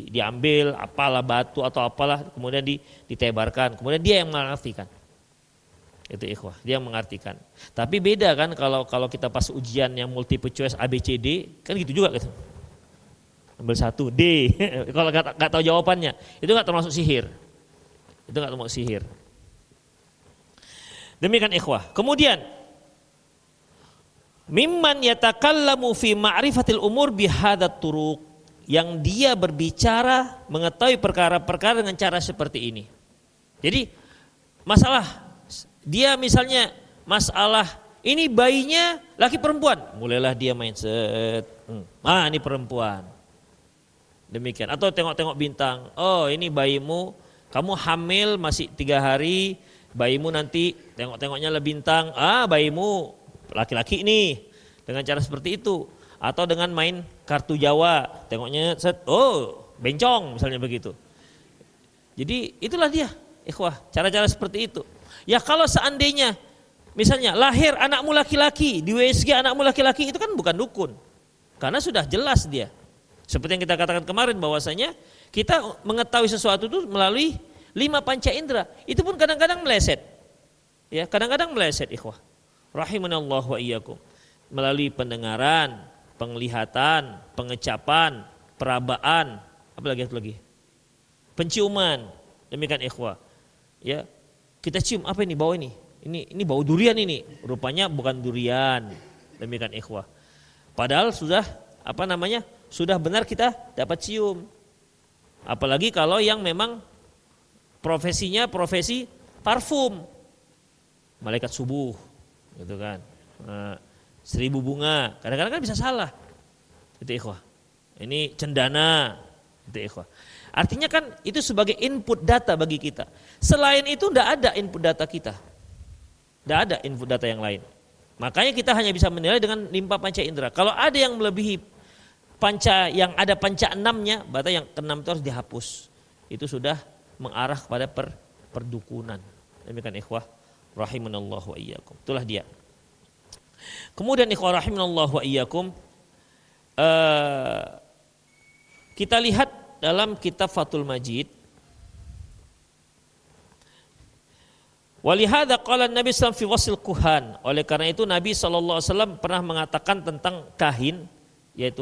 diambil apalah batu atau apalah kemudian ditebarkan, kemudian dia yang mengartikan. Itu ikhwah, dia yang mengartikan. Tapi beda kan kalau kita pas ujian yang multiple choice ABCD kan gitu juga gitu. Ambil 1 D. Kalau nggak tahu jawabannya, itu nggak termasuk sihir. Demikian ikhwah. Kemudian mimman yatakallamu fi ma'rifatil umur bihadat turuq, yang dia berbicara mengetahui perkara-perkara dengan cara seperti ini. Jadi masalah dia misalnya masalah ini bayinya laki perempuan, mulailah dia main set. Ini perempuan. Demikian. Atau tengok-tengok bintang. Oh, ini bayimu, kamu hamil masih 3 hari, bayimu nanti tengok-tengoknya lah bintang. Bayimu laki-laki nih. Dengan cara seperti itu. Atau dengan main kartu Jawa, tengoknya set. Oh, bencong misalnya begitu. Jadi itulah dia, ikhwah, cara-cara seperti itu. Ya kalau seandainya misalnya lahir anakmu laki-laki, di USG anakmu laki-laki, itu kan bukan dukun. Karena sudah jelas dia. Seperti yang kita katakan kemarin bahwasanya kita mengetahui sesuatu itu melalui 5 panca indera. Itu pun kadang-kadang meleset. Ya, kadang-kadang meleset ikhwah. Rahimanallah wa iyyakum. Melalui pendengaran, penglihatan, pengecapan, perabaan, apa lagi? Penciuman. Demikian ikhwah. Ya. Kita cium apa ini bau ini? Ini bau durian ini. Rupanya bukan durian. Demikian ikhwah. Padahal sudah sudah benar kita dapat cium. Apalagi kalau yang memang profesinya profesi parfum. Malaikat subuh, gitu kan. 1000 bunga. Kadang-kadang kan bisa salah. Itu ikhwah. Ini cendana. Itu ikhwah. Artinya kan itu sebagai input data bagi kita. Selain itu tidak ada input data kita. Tidak ada input data yang lain. Makanya kita hanya bisa menilai dengan 5 panca indera. Kalau ada yang melebihi panca yang ada panca 6-nya, berarti yang ke-6 itu harus dihapus. Itu sudah mengarah kepada perdukunan. Demikian ikhwah rahimanallah wa iyyakum. Itulah dia. Kemudian ikhwah rahimanallah wa iyyakum, kita lihat dalam kitab Fathul Majid. Walihada qala Nabi sallallahu fi wasil kuhan. Oleh karena itu Nabi SAW pernah mengatakan tentang kahin, yaitu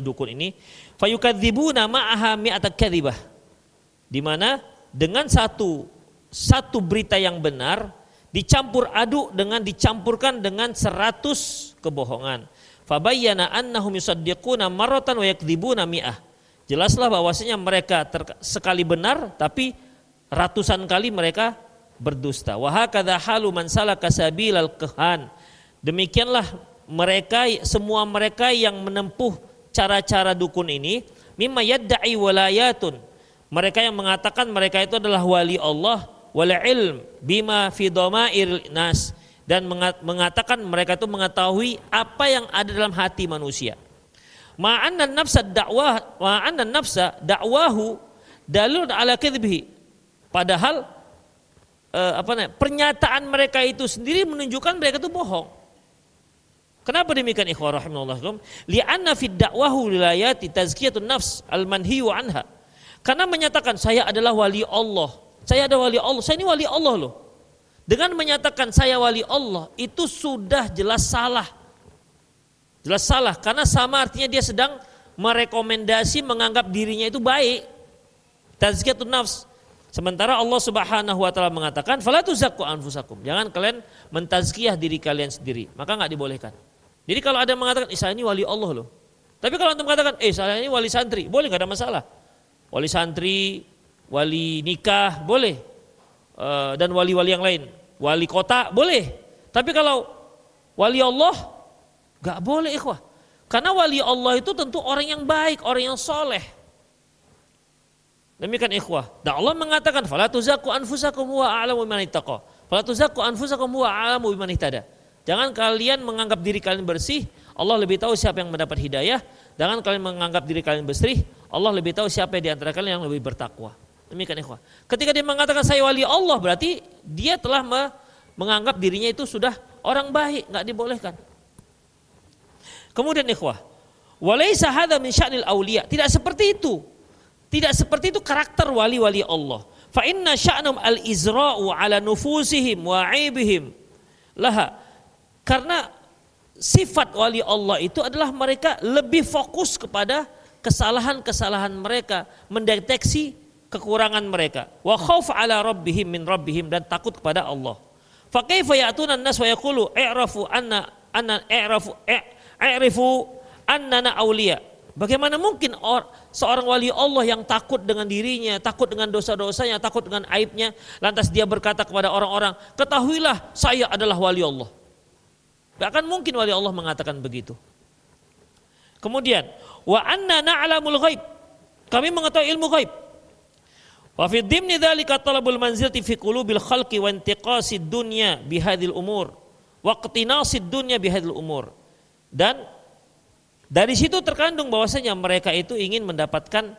dukun ini, fayukadzibuna ma'aha mi'ata kadzibah. Di mana dengan satu berita yang benar dicampurkan dengan 100 kebohongan. Fabayyana annahum yusaddiquna marratan wa yakdzibuna mi'ah. Jelaslah bahwasanya mereka sekali benar tapi ratusan kali mereka berdusta. Wa hakadha halu man salaka sabilal kahan. Demikianlah semua mereka yang menempuh cara-cara dukun ini, mimma yadda'i walayatun. Mereka yang mengatakan mereka itu adalah wali Allah, wal ilm bima fi dhamair nas, dan mengatakan mereka itu mengetahui apa yang ada dalam hati manusia. Ma'anna nafsa da'wahu dalilun ala kadhibihi. Padahal pernyataan mereka itu sendiri menunjukkan mereka itu bohong. Kenapa demikian ikhwah rahimahullahi? Li'anna fid da'wahu lilayati tazkiyatun nafs al-manhiyu anha. Karena menyatakan saya adalah wali Allah. Saya adalah wali Allah. Saya ini wali Allah loh. Dengan menyatakan saya wali Allah itu sudah jelas salah. Jelas salah karena sama artinya dia sedang merekomendasi menganggap dirinya itu baik. Tazkiyatun nafs. Sementara Allah Subhanahu wa taala mengatakan fala tuzakku anfusakum. Jangan kalian mentazkiyah diri kalian sendiri. Maka enggak dibolehkan. Jadi kalau ada yang mengatakan saya ini wali Allah loh. Tapi kalau antum mengatakan saya ini wali santri, boleh, enggak ada masalah. Wali santri, wali nikah, boleh. Dan wali-wali yang lain. Wali kota, boleh. Tapi kalau wali Allah, enggak boleh ikhwah. Karena wali Allah itu tentu orang yang baik, orang yang soleh. Demikian ikhwah. Dan Allah mengatakan fala tuzakku anfusakum huwa a'lamu biman ittaqa. Fala tuzakku anfusakum huwa a'lamu biman ihtada. Jangan kalian menganggap diri kalian bersih, Allah lebih tahu siapa yang mendapat hidayah. Jangan kalian menganggap diri kalian bersih, Allah lebih tahu siapa di antara kalian yang lebih bertakwa. Demikian ikhwah. Ketika dia mengatakan saya wali Allah, berarti dia telah menganggap dirinya itu sudah orang baik, enggak dibolehkan. Kemudian ikhwah, walaisa hadza min sya'nil auliya. Tidak seperti itu. Tidak seperti itu karakter wali-wali Allah. Fa inna sya'num al-izra'u ala nufusihim wa 'aibihim laha. Karena sifat wali Allah itu adalah mereka lebih fokus kepada kesalahan-kesalahan mereka, mendeteksi kekurangan mereka. Wa khauf ala rabbihim min rabbihim, dan takut kepada Allah. Fa kaifa ya'tuna an-nas wa yaqulu i'rafu annana auliya. Bagaimana mungkin seorang wali Allah yang takut dengan dirinya, takut dengan dosa-dosanya, takut dengan aibnya, lantas dia berkata kepada orang-orang, ketahuilah saya adalah wali Allah. Gak akan mungkin wali Allah mengatakan begitu. Kemudian, wa anna na'lamul ghaib. Kami mengetahui ilmu ghaib. Wa fi dhimni dzalika talabul manzilati fi qulubil khalqi wa intiqasid dunya bihadhil umur wa iqtinasid dunya bihadhil umur. Dan dari situ terkandung bahwasanya mereka itu ingin mendapatkan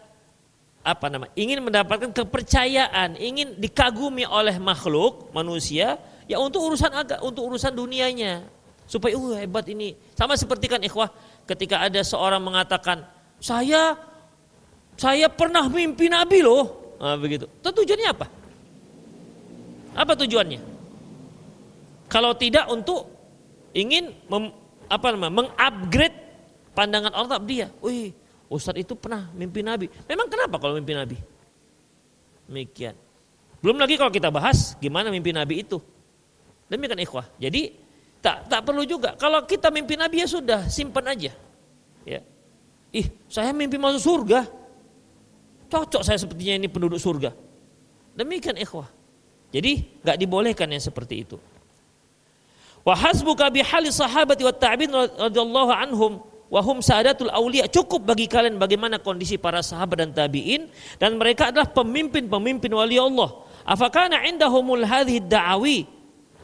ingin mendapatkan kepercayaan, ingin dikagumi oleh makhluk manusia ya untuk urusan dunianya. Supaya hebat ini. Sama seperti kan ikhwah, ketika ada seorang mengatakan saya pernah mimpi Nabi loh. Nah, begitu. Itu tujuannya apa? Apa tujuannya? Kalau tidak untuk ingin mengupgrade pandangan orang terhadap dia. Ustadz itu pernah mimpi Nabi. Memang kenapa kalau mimpi Nabi? Demikian. Belum lagi kalau kita bahas gimana mimpi Nabi itu. Demikian ikhwah. Jadi tak perlu juga. Kalau kita mimpi Nabi ya sudah, simpan aja. Ya. Saya mimpi masuk surga. Cocok saya sepertinya ini penduduk surga. Demikian ikhwah. Jadi enggak dibolehkan yang seperti itu. Wa hasbuka bihali sahabati wat tabi'in radhiyallahu anhum wa hum sadatul auliya. Cukup bagi kalian bagaimana kondisi para sahabat dan tabi'in, dan mereka adalah pemimpin-pemimpin wali Allah. Afakana indahumul hadhihi da'awi.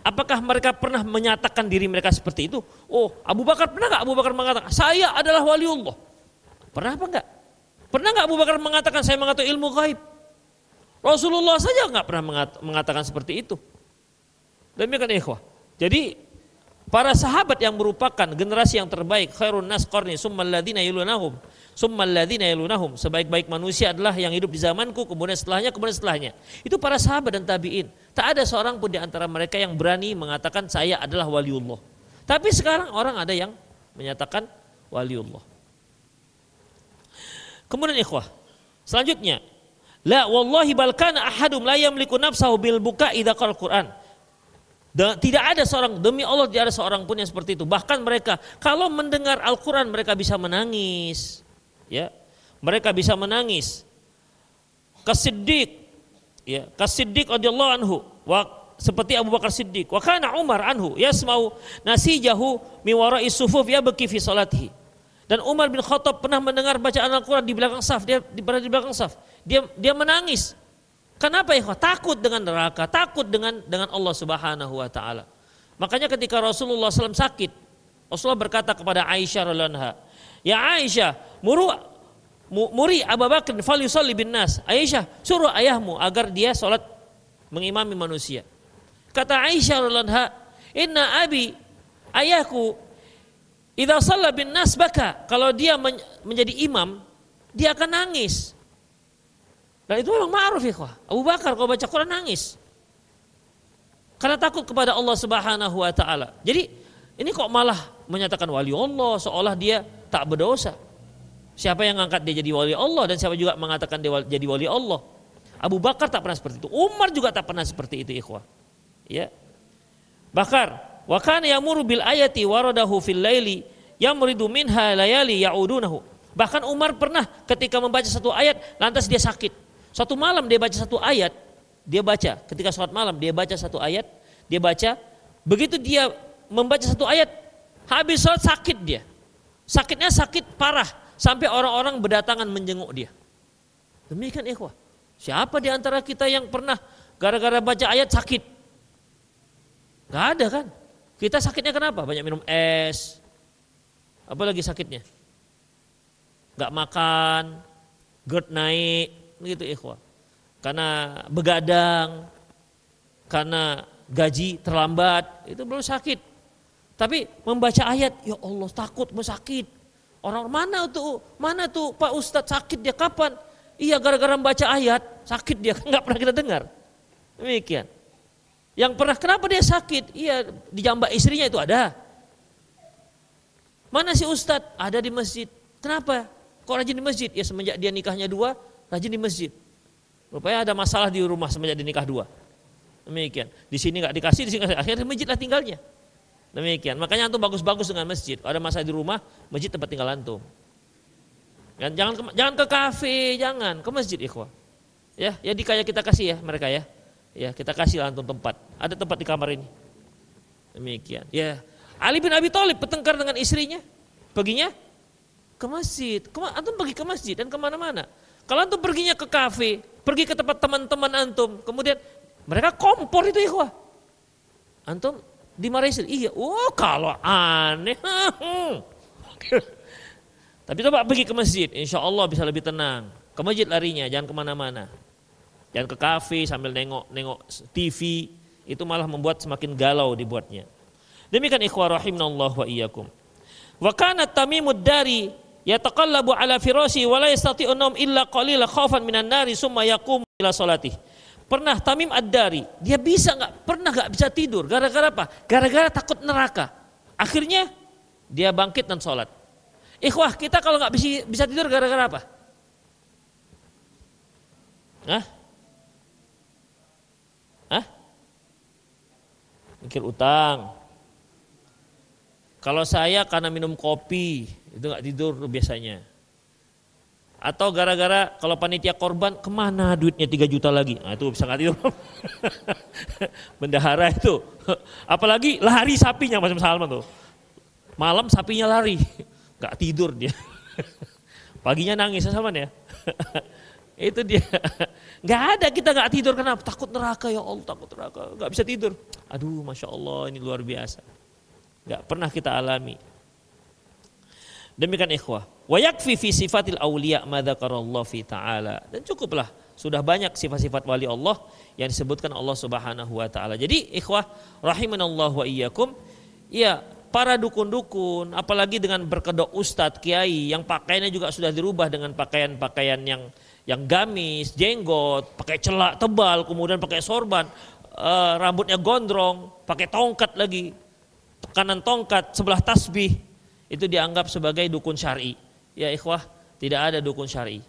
Apakah mereka pernah menyatakan diri mereka seperti itu? Abu Bakar pernah enggak Abu Bakar mengatakan saya adalah waliullah? Pernah apa enggak? Pernah enggak Abu Bakar mengatakan saya mengetahui ilmu gaib? Rasulullah saja enggak pernah mengatakan seperti itu. Demikian ikhwah. Jadi para sahabat yang merupakan generasi yang terbaik, khairun nas qarni summal ladzina yalunahum, sebaik-baik manusia adalah yang hidup di zamanku, kemudian setelahnya. Itu para sahabat dan tabi'in. Tak ada seorang pun di antara mereka yang berani mengatakan saya adalah waliullah. Tapi sekarang orang ada yang menyatakan waliullah. Kemudian ikhwah, selanjutnya, la wallahi bal kana ahadum la yamliku nafsahu bil buka idza qara al-Qur'an. Tidak ada seorang, demi Allah tidak ada seorang pun yang seperti itu. Bahkan mereka kalau mendengar Al-Quran mereka bisa menangis. Ya, mereka bisa menangis. Kasiddiq, ya, Kasiddiq radhiyallahu anhu, seperti Abu Bakar Siddiq. Wa kana Umar anhu yasma'u nasijahu min wara'i sufuf yabki fi salatihi. Dan Umar bin Khattab pernah mendengar bacaan Al-Quran di belakang saf, dia berada di belakang saf. Dia menangis Kenapa ikhwah? Takut dengan neraka, takut dengan Allah Subhanahu wa taala. Makanya ketika Rasulullah SAW sakit, Rasulullah berkata kepada Aisyah radhiyallahu anha, "Ya Aisyah, muri Abu Bakar falyusalli bin nas." Aisyah, suruh ayahmu agar dia salat mengimami manusia. Kata Aisyah radhiyallahu anha, "Inna abi, ayahku, idza shalla bin nas baka." Kalau dia menjadi imam, dia akan nangis. Dan itu memang ma'ruf ikhwah. Abu Bakar kalau baca Quran nangis. Karena takut kepada Allah Subhanahu wa taala. Jadi ini kok malah menyatakan wali Allah seolah dia tak berdosa. Siapa yang ngangkat dia jadi wali Allah dan siapa juga mengatakan dia jadi wali Allah? Abu Bakar tak pernah seperti itu. Umar juga tak pernah seperti itu ikhwah. Ya. Bakar wa kana yamuru bil ayati waradahu fil laili yamridu minha layali ya'udunahu. Bahkan Umar pernah ketika membaca satu ayat lantas dia sakit. Satu malam dia baca satu ayat, dia baca ketika sholat malam dia baca satu ayat, dia baca, begitu dia membaca satu ayat, habis sholat sakit dia, sakitnya sakit parah sampai orang-orang berdatangan menjenguk dia. Demikian ikhwah. Siapa di antara kita yang pernah gara-gara baca ayat sakit? Gak ada kan? Kita sakitnya kenapa? Banyak minum es, apalagi sakitnya? Gak makan, GERD naik, gitu ikhwah. Karena begadang, karena gaji terlambat, itu baru sakit. Tapi membaca ayat, ya Allah takut sakit. Orang mana tuh Pak Ustadz sakit dia kapan? Iya gara-gara membaca ayat sakit dia, nggak pernah kita dengar. Demikian. Yang pernah kenapa dia sakit? Iya dijambak istrinya itu ada. Mana si Ustadz? Ada di masjid. Kenapa? Kok rajin di masjid? Ya semenjak dia nikahnya 2, rajin di masjid. Rupanya ada masalah di rumah semenjak dinikah 2. Demikian. Di sini nggak dikasih, di sini nggak. Akhirnya masjid lah tinggalnya. Demikian. Makanya antum bagus-bagus dengan masjid. Ada masalah di rumah, masjid tempat tinggal antum. Dan jangan ke kafe, jangan ke masjid ikhwah. Ya kayak kita kasih ya mereka ya. Ya kita kasih antum tempat. Ada tempat di kamar ini. Demikian. Ya Ali bin Abi Thalib bertengkar dengan istrinya, perginya ke masjid. Antum pergi ke masjid dan kemana-mana. Kalau antum perginya ke kafe, pergi ke tempat teman-teman antum, kemudian mereka kompor itu ikhwah. Antum dimarahi istri. Iya, kalau aneh. Tapi coba pergi ke masjid, insya Allah bisa lebih tenang. Ke masjid larinya, jangan kemana-mana. Jangan ke kafe sambil nengok TV, itu malah membuat semakin galau dibuatnya. Demikian ikhwah rahimnallah wa iyyakum. Wa kana Tamimud Dari yataqallabu ala firasi wa la yastati'u an-nawm illa qalila khaufan minan nari summa yaqumu ila salatih. Pernah Tamim Ad-Dari, dia pernah nggak bisa tidur gara-gara apa? Gara-gara takut neraka. Akhirnya dia bangkit dan sholat. Ikhwah, kita kalau nggak bisa tidur gara-gara apa? Mikir utang. Kalau saya karena minum kopi, itu nggak tidur biasanya. Atau gara-gara kalau panitia korban, kemana duitnya 3 juta lagi? Nah itu bisa nggak tidur. Bendahara itu. Apalagi lari sapinya macam Salman tuh. Malam sapinya lari. Nggak tidur dia. Paginya nangis sama ya. Itu dia. Nggak ada kita nggak tidur kenapa? Takut neraka ya Allah, takut neraka. Nggak bisa tidur. Aduh Masya Allah ini luar biasa. Nggak pernah kita alami. Demikian ikhwah. Wa yakfi fi sifatil awliya ma dzakarallahu fi ta'ala. Dan cukuplah sudah banyak sifat-sifat wali Allah yang disebutkan Allah Subhanahu wa taala. Jadi ikhwah rahimanallahu wa iyyakum, ya para dukun-dukun apalagi dengan berkedok ustadz kiai yang pakaiannya juga sudah dirubah dengan pakaian-pakaian yang gamis, jenggot, pakai celak tebal, kemudian pakai sorban, rambutnya gondrong, pakai tongkat lagi, tekanan tongkat, sebelah tasbih, itu dianggap sebagai dukun syar'i. Ya ikhwah, tidak ada dukun syar'i.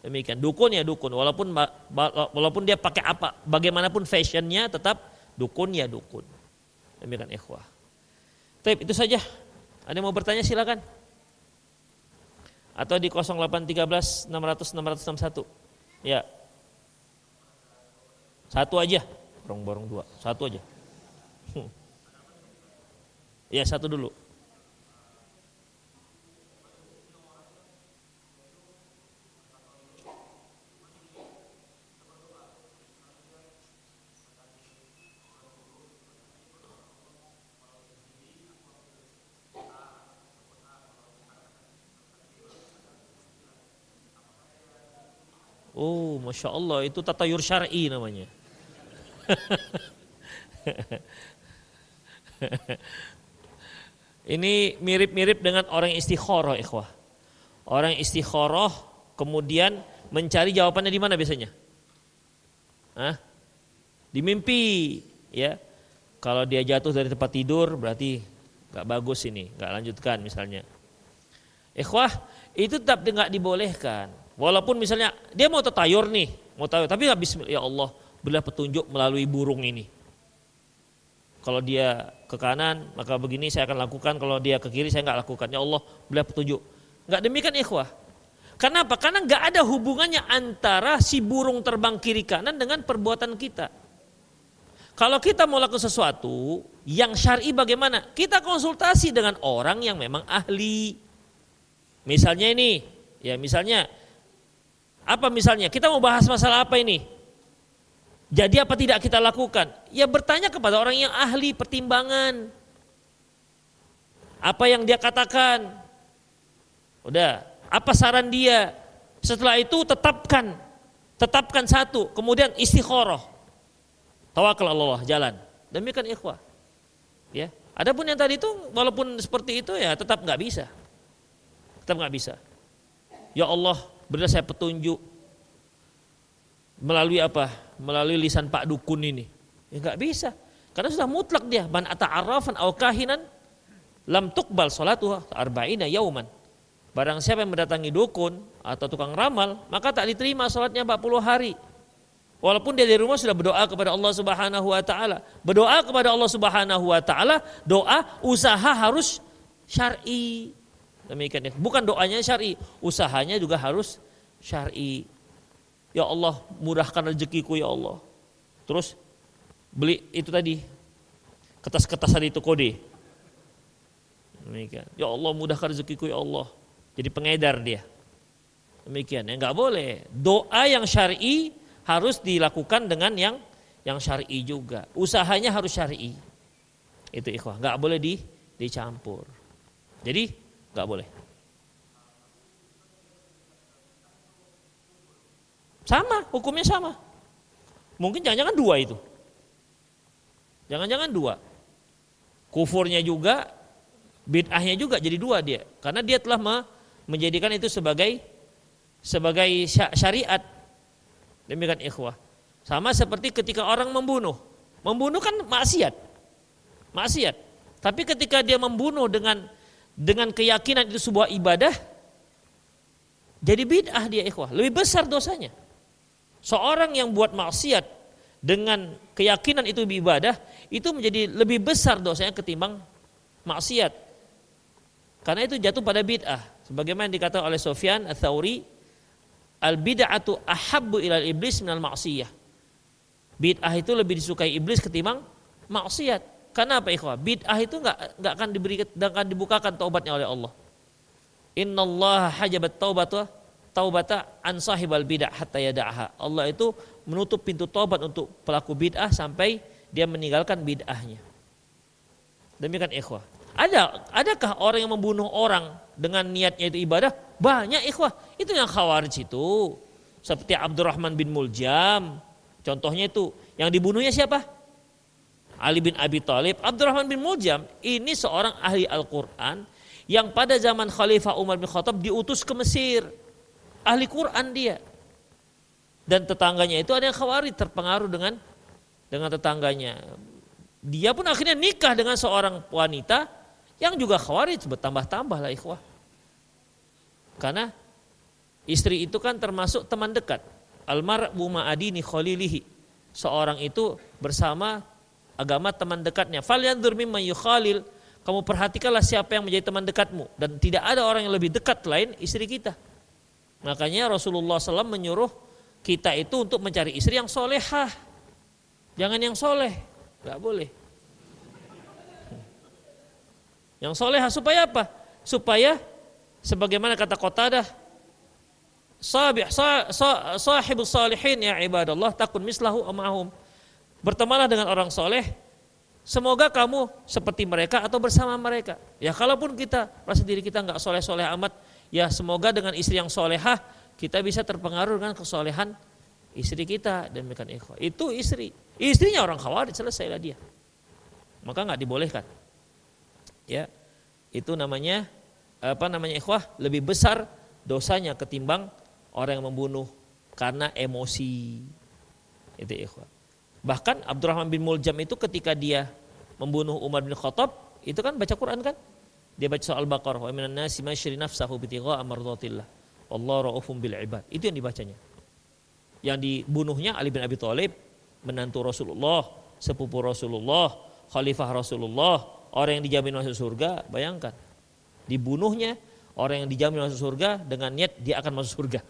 Demikian, dukun ya dukun, walaupun dia pakai apa, bagaimanapun fashionnya tetap dukun ya dukun. Demikian ikhwah. Baik, itu saja. Ada yang mau bertanya silakan. Atau di 0813 600 661. Ya. Satu aja. Borong-borong 2. Satu aja. Ya, satu dulu. Oh, Masya Allah, itu tatayur syar'i namanya. Ini mirip-mirip dengan orang istikharah, ikhwah. Orang istikharah kemudian mencari jawabannya di mana biasanya? Hah? Di mimpi, ya. Kalau dia jatuh dari tempat tidur berarti nggak bagus ini, nggak lanjutkan misalnya. Ikhwah, itu tetap nggak dibolehkan. Walaupun misalnya dia mau tatayur nih, mau tatayur, tapi nggak bismillah, ya Allah, berilah petunjuk melalui burung ini. Kalau dia ke kanan maka begini saya akan lakukan, kalau dia ke kiri saya nggak lakukan. Ya Allah, berilah petunjuk. Nggak demikian, ikhwah. Kenapa? Karena nggak ada hubungannya antara si burung terbang kiri kanan dengan perbuatan kita. Kalau kita mau lakukan sesuatu yang syar'i bagaimana? Kita konsultasi dengan orang yang memang ahli. Misalnya ini, ya misalnya apa misalnya? Kita mau bahas masalah apa ini? Jadi apa tidak kita lakukan? Ya bertanya kepada orang yang ahli, pertimbangan. Apa yang dia katakan? Udah, apa saran dia? Setelah itu tetapkan satu, kemudian istikharah. Tawakal Allah, jalan. Demikian, ikhwah. Ya, adapun yang tadi itu walaupun seperti itu ya tetap nggak bisa. Tetap nggak bisa. Ya Allah, berilah saya petunjuk. Melalui apa? Melalui lisan Pak Dukun ini. Ya nggak bisa. Karena sudah mutlak dia. Man ata'arrafan aw kahinan lam tuqbal salatuha arba'ina yauman. Barang siapa yang mendatangi dukun atau tukang ramal, maka tak diterima salatnya 40 hari. Walaupun dia di rumah sudah berdoa kepada Allah Subhanahu wa taala. Berdoa kepada Allah Subhanahu wa taala, doa usaha harus syar'i. Demikian ya. Bukan doanya syar'i, usahanya juga harus syar'i. Ya Allah, mudahkan rezekiku ya Allah. Terus beli itu tadi, kertas-kertasan itu kode. Demikian. Ya Allah, mudahkan rezekiku ya Allah. Jadi pengedar dia. Demikian. Ya enggak boleh. Doa yang syar'i harus dilakukan dengan yang syar'i juga. Usahanya harus syar'i. Itu ikhwah, enggak boleh dicampur. Jadi enggak boleh. Sama, hukumnya sama. Mungkin jangan-jangan dua itu. Jangan-jangan dua. Kufurnya juga, bid'ahnya juga jadi dua dia. Karena dia telah menjadikan itu sebagai syariat. Demikian, ikhwah. Sama seperti ketika orang membunuh. Membunuh kan maksiat. Maksiat. Tapi ketika dia membunuh dengan keyakinan itu sebuah ibadah, jadi bid'ah dia, ikhwah. Lebih besar dosanya. Seorang yang buat maksiat dengan keyakinan itu ibadah, itu menjadi lebih besar dosanya ketimbang maksiat. Karena itu jatuh pada bid'ah. Sebagaimana dikatakan oleh Sufyan Ats-Tsauri, al-bid'atu ahabbu ilal iblis minal maksiyah. Bid'ah itu lebih disukai iblis ketimbang maksiat. Karena apa, ikhwah? Bid'ah itu enggak akan dibukakan taubatnya oleh Allah. Innallaha hajabat taubata an sahibal bid'ah hatta yada'aha. Allah itu menutup pintu taubat untuk pelaku bid'ah sampai dia meninggalkan bid'ahnya. Demikian, ikhwah. Adakah orang yang membunuh orang dengan niatnya itu ibadah? Banyak, ikhwah. Itu yang khawarij itu. Seperti Abdurrahman bin Muljam. Contohnya itu. Yang dibunuhnya siapa? Ali bin Abi Thalib. Abdurrahman bin Muljam ini seorang ahli Al-Quran yang pada zaman Khalifah Umar bin Khattab diutus ke Mesir. Ahli Quran dia. Dan tetangganya itu ada yang khawarij, terpengaruh dengan tetangganya. Dia pun akhirnya nikah dengan seorang wanita yang juga khawarij, bertambah-tambah lah, ikhwah. Karena istri itu kan termasuk teman dekat. Almar'u ma'adini khalilihi. Seorang itu bersama agama teman dekatnya. Falyanzur mimman yukhalil. Kamu perhatikanlah siapa yang menjadi teman dekatmu. Dan tidak ada orang yang lebih dekat lain istri kita. Makanya Rasulullah SAW menyuruh kita itu untuk mencari istri yang solehah. Jangan yang soleh. Gak boleh. Yang solehah supaya apa? Supaya sebagaimana kata Qatadah, sahibus salihin ya ibadallah takun mislahu amahum. Bertemanlah dengan orang soleh, semoga kamu seperti mereka atau bersama mereka. Ya kalaupun kita merasa diri kita nggak soleh-soleh amat, ya semoga dengan istri yang solehah kita bisa terpengaruh dengan kesolehan istri kita. Demikian ikhwah. Itu istrinya orang Khawarij, selesailah dia. Maka nggak dibolehkan. Ya, itu namanya ikhwah, lebih besar dosanya ketimbang orang yang membunuh karena emosi. Itu ikhwah. Bahkan Abdurrahman bin Muljam itu ketika dia membunuh Umar bin Khattab, itu kan baca Quran kan? Dia baca soal Al-Baqarah, wa minan nasi may yashri nafsahu bitigha'a mardatillah. Wallahu ra'ufun bil ibad. Itu yang dibacanya. Yang dibunuhnya Ali bin Abi Thalib, menantu Rasulullah, sepupu Rasulullah, khalifah Rasulullah, orang yang dijamin masuk surga. Bayangkan, dibunuhnya orang yang dijamin masuk surga dengan niat dia akan masuk surga.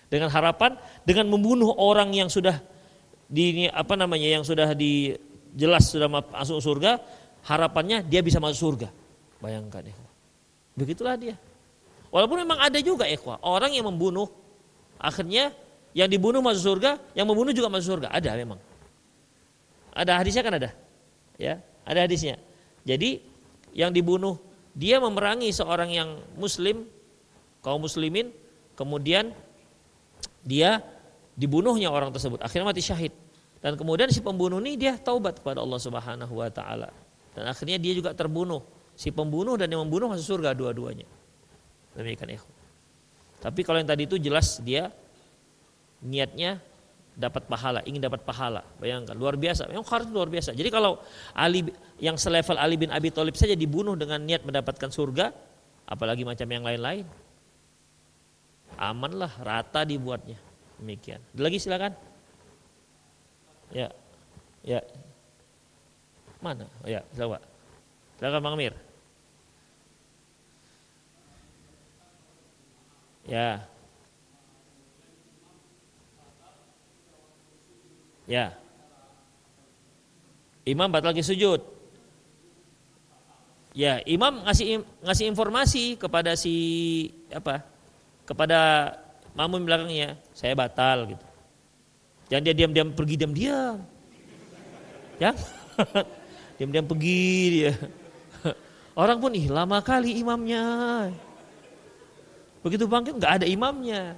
Dengan harapan, dengan membunuh orang yang sudah yang sudah jelas sudah masuk surga, harapannya dia bisa masuk surga. Bayangkan ikhwah. Begitulah dia. Walaupun memang ada juga ikhwah, orang yang membunuh akhirnya yang dibunuh masuk surga, yang membunuh juga masuk surga. Ada memang. Ada hadisnya kan ada. Ya, ada hadisnya. Jadi yang dibunuh dia memerangi seorang yang muslim, kaum muslimin, kemudian dia dibunuhnya orang tersebut, akhirnya mati syahid. Dan kemudian si pembunuh ini dia taubat kepada Allah Subhanahu wa taala. Dan akhirnya dia juga terbunuh. Si pembunuh dan yang membunuh masuk surga dua-duanya. Demikian ikhwan. Tapi kalau yang tadi itu jelas dia niatnya dapat pahala, ingin dapat pahala. Bayangkan, luar biasa. Memang Khawarij luar biasa. Jadi kalau Ali yang selevel Ali bin Abi Thalib saja dibunuh dengan niat mendapatkan surga, apalagi macam yang lain-lain. Amanlah, rata dibuatnya. Demikian. Ada lagi silakan. Ya. Ya. Mana? Oh ya, silakan. Silakan Bang Amir. Ya. Ya. Imam batal lagi sujud. Ya, imam ngasih informasi kepada kepada makmum belakangnya, saya batal gitu. Jangan dia diam-diam pergi diam-diam. Ya. Diam-diam pergi dia. Orang pun lama kali imamnya. Begitu bangkit nggak ada imamnya.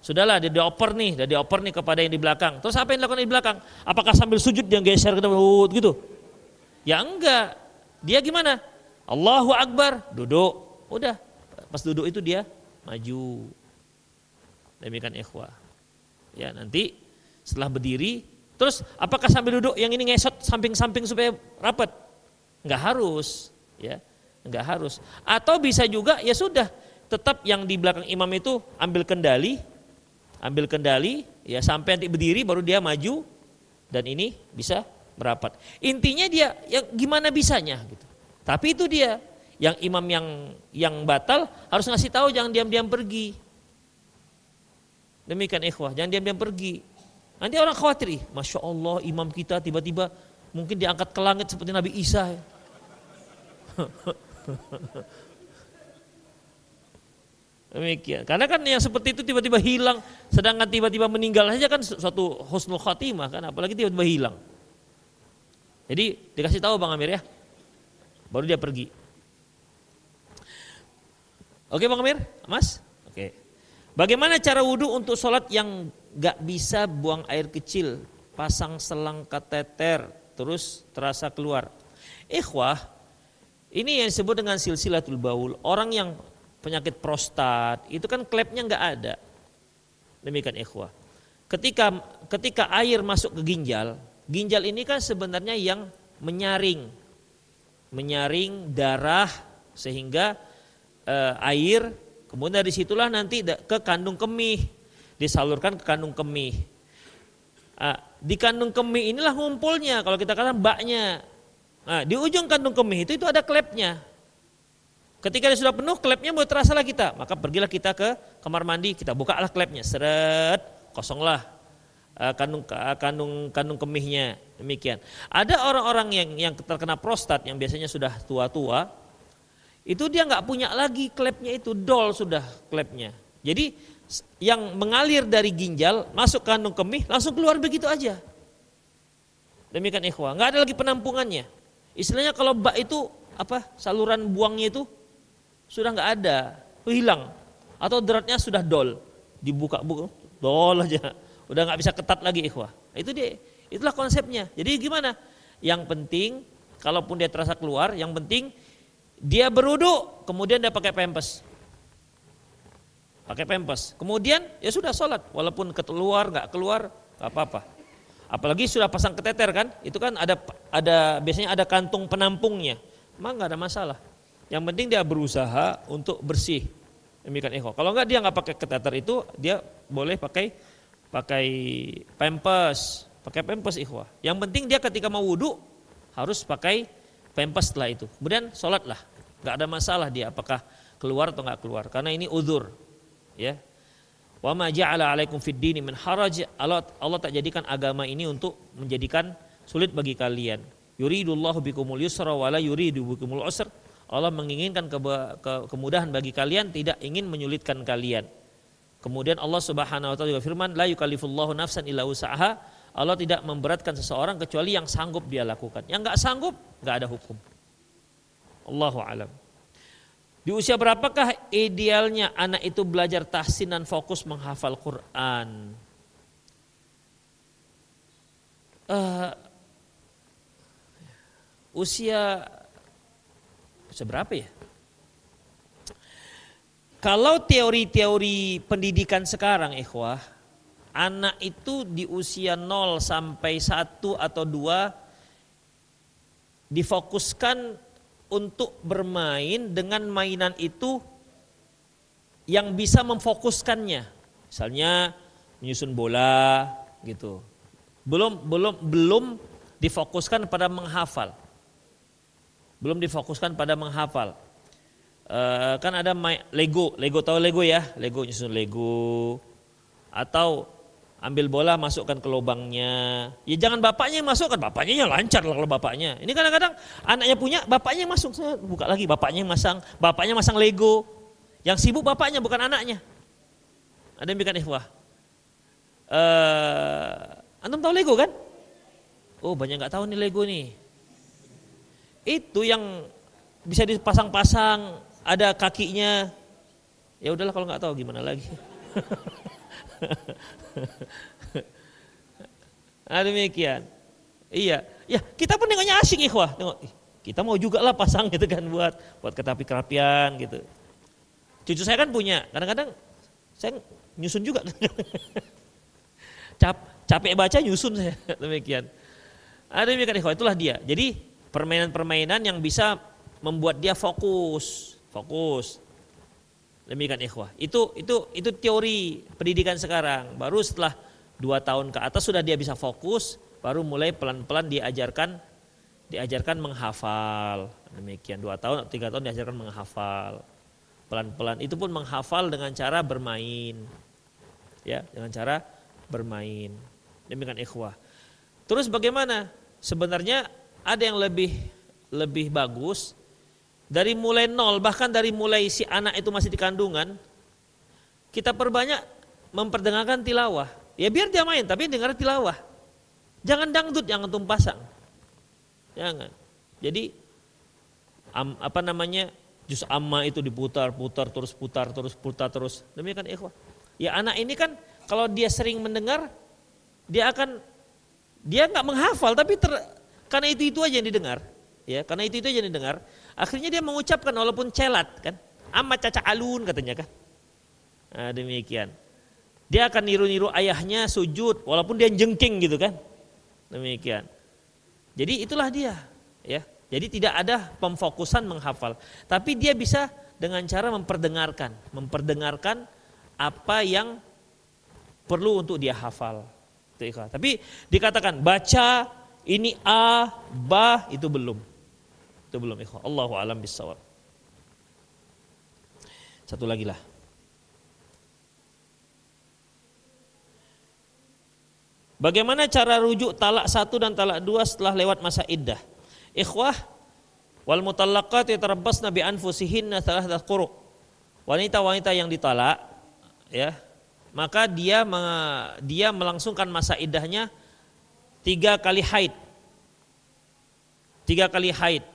Sudahlah dia dioper nih kepada yang di belakang. Terus apa yang dilakukan di belakang? Apakah sambil sujud dia geser ke depan gitu? Ya enggak. Dia gimana? Allahu Akbar, duduk. Udah. Pas duduk itu dia maju. Demikian ikhwah. Ya, nanti setelah berdiri, terus apakah sambil duduk yang ini ngesot samping-samping supaya rapat? Enggak harus, ya. Enggak harus. Atau bisa juga ya sudah, tetap yang di belakang imam itu ambil kendali ya sampai nanti berdiri baru dia maju dan ini bisa merapat. Intinya dia yang gimana bisanya gitu. Tapi itu dia yang imam yang batal harus ngasih tahu, jangan diam-diam pergi. Demikian ikhwah, jangan diam-diam pergi. Nanti orang khawatir, Masya Allah imam kita tiba-tiba mungkin diangkat ke langit seperti Nabi Isa. Demikian. Karena kan yang seperti itu tiba-tiba hilang, sedangkan tiba-tiba meninggal saja kan suatu husnul khatimah kan, apalagi tiba-tiba hilang. Jadi dikasih tahu Bang Amir ya, baru dia pergi. Oke Bang Amir, Mas? Oke. Bagaimana cara wudhu untuk sholat yang gak bisa buang air kecil, pasang selang kateter, terus terasa keluar? Ikhwah, ini yang disebut dengan silsilatul baul. Orang yang penyakit prostat itu kan klepnya nggak ada. Demikian ikhwah. Ketika air masuk ke ginjal ini kan sebenarnya yang menyaring darah sehingga air kemudian dari situlah nanti ke kandung kemih, disalurkan ke kandung kemih. Di kandung kemih inilah ngumpulnya, kalau kita katakan baknya. Di ujung kandung kemih itu ada klepnya. Ketika dia sudah penuh, klepnya mau terasa lah kita, maka pergilah kita ke kamar mandi, kita bukalah klepnya, seret, kosonglah kandung kemihnya. Demikian. Ada orang-orang yang terkena prostat yang biasanya sudah tua-tua, itu dia nggak punya lagi klepnya, itu dol sudah klepnya. Jadi yang mengalir dari ginjal masuk ke kandung kemih langsung keluar begitu aja. Demikian ikhwah, nggak ada lagi penampungannya. Istilahnya kalau bak itu saluran buangnya itu sudah nggak ada, hilang. Atau dratnya sudah dol, dibuka-buka, dol aja, udah nggak bisa ketat lagi ikhwah. Itulah konsepnya. Jadi gimana? Yang penting, kalaupun dia terasa keluar, yang penting dia berwudu, kemudian dia pakai pempes. Kemudian ya sudah sholat, walaupun keluar nggak apa-apa. Apalagi sudah pasang keteter kan, itu kan ada biasanya ada kantung penampungnya, maka nggak ada masalah. Yang penting dia berusaha untuk bersih. Demikian ikhwah. Kalau nggak dia nggak pakai keteter itu, dia boleh pakai pempes, ikhwah. Yang penting dia ketika mau wudu harus pakai pempes setelah itu. Kemudian sholatlah, nggak ada masalah dia apakah keluar atau nggak keluar, karena ini uzur. Ya, wa ma ja'ala 'alaikum fid dini min haraj. Allah tak jadikan agama ini untuk menjadikan sulit bagi kalian. Yuridullahu bikumul yusra wa la yuridu bikumul usra. Allah menginginkan kemudahan bagi kalian, tidak ingin menyulitkan kalian. Kemudian Allah Subhanahu wa taala juga firman, la yukallifullahu nafsan illa wus'aha. Allah tidak memberatkan seseorang kecuali yang sanggup dia lakukan. Yang enggak sanggup, enggak ada hukum. Allahu a'lam. Di usia berapakah idealnya anak itu belajar tahsin dan fokus menghafal Quran? Usia berapa ya? Kalau teori-teori pendidikan sekarang ikhwah, anak itu di usia 0 sampai 1 atau 2 difokuskan untuk bermain dengan mainan itu yang bisa memfokuskannya. Misalnya menyusun bola gitu. Belum difokuskan pada menghafal. Kan ada Lego, tahu Lego ya? Lego, nyusun Lego. Atau ambil bola masukkan ke lubangnya. Ya jangan bapaknya yang masukkan, bapaknya yang lancar lah kalau bapaknya. Ini kadang-kadang anaknya punya, bapaknya yang masuk, saya buka lagi, bapaknya masang Lego. Yang sibuk bapaknya bukan anaknya. Ada yang bikin ikhwah. Antum tahu Lego kan? Oh banyak nggak tahu nih Lego nih. Itu yang bisa dipasang-pasang, ada kakinya. Ya udahlah kalau nggak tahu gimana lagi. Demikian. Iya, ya kita pun nengoknya asik ikhwah. Tengok, kita mau juga lah pasang gitu kan buat kerapian gitu. Cucu saya kan punya, kadang-kadang saya nyusun juga. Capek baca nyusun saya, demikian. Demikian ikhwah, itulah dia. Jadi permainan-permainan yang bisa membuat dia fokus. Demikian ikhwah. Itu teori pendidikan sekarang. Baru setelah 2 tahun ke atas sudah dia bisa fokus, baru mulai pelan-pelan diajarkan menghafal. Demikian 2 tahun atau 3 tahun diajarkan menghafal. Pelan-pelan itu pun menghafal dengan cara bermain. Ya, dengan cara bermain. Demikian ikhwah. Terus bagaimana? Sebenarnya ada yang lebih bagus. Dari mulai 0, bahkan dari mulai si anak itu masih di kandungan, kita perbanyak memperdengarkan tilawah. Ya biar dia main, tapi dengar tilawah. Jangan dangdut yang antum pasang. Jangan. Jadi juz amma itu diputar terus. Demikian ikhwah. Ya anak ini kan kalau dia sering mendengar, dia nggak menghafal, tapi karena itu aja yang didengar. Ya, karena itu aja yang didengar, akhirnya dia mengucapkan walaupun celat kan, amma caca alun katanya kan. Demikian. Dia akan niru-niru ayahnya sujud walaupun dia jengking gitu kan. Demikian. Jadi itulah dia, ya. Jadi tidak ada pemfokusan menghafal, tapi dia bisa dengan cara memperdengarkan apa yang perlu untuk dia hafal. Tapi dikatakan baca ini a, ba, itu belum. Itu belum ikhwah. Allahu a'lam bissawab. Satu lagi lah. Bagaimana cara rujuk talak 1 dan talak 2 setelah lewat masa iddah? Ikhwah, wal mutallaqat yatarabbasna bi anfusihinna thalathat quru'. Wanita-wanita yang ditalak, ya, maka dia melangsungkan masa iddahnya 3 kali haid. 3 kali haid.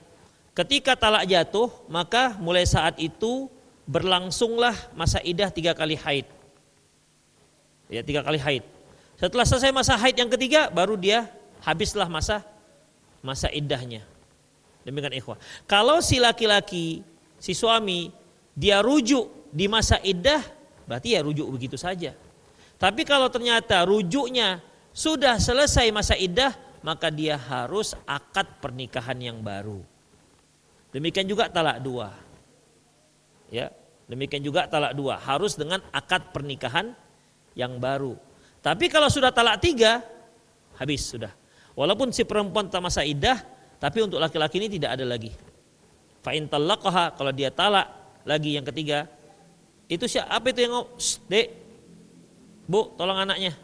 Ketika talak jatuh, maka mulai saat itu berlangsunglah masa iddah 3 kali haid. Ya, 3 kali haid. Setelah selesai masa haid yang ketiga, baru dia habislah masa iddahnya. Demikian ikhwah. Kalau si laki-laki, si suami, dia rujuk di masa iddah, berarti ya rujuk begitu saja. Tapi kalau ternyata rujuknya sudah selesai masa iddah, maka dia harus akad pernikahan yang baru. Demikian juga talak 2. Ya, demikian juga talak 2 harus dengan akad pernikahan yang baru. Tapi kalau sudah talak 3, habis sudah. Walaupun si perempuan tak masa iddah, tapi untuk laki-laki ini tidak ada lagi. Fa in talaqaha, kalau dia talak lagi yang ketiga, itu siapa itu yang Dek, Bu, tolong anaknya.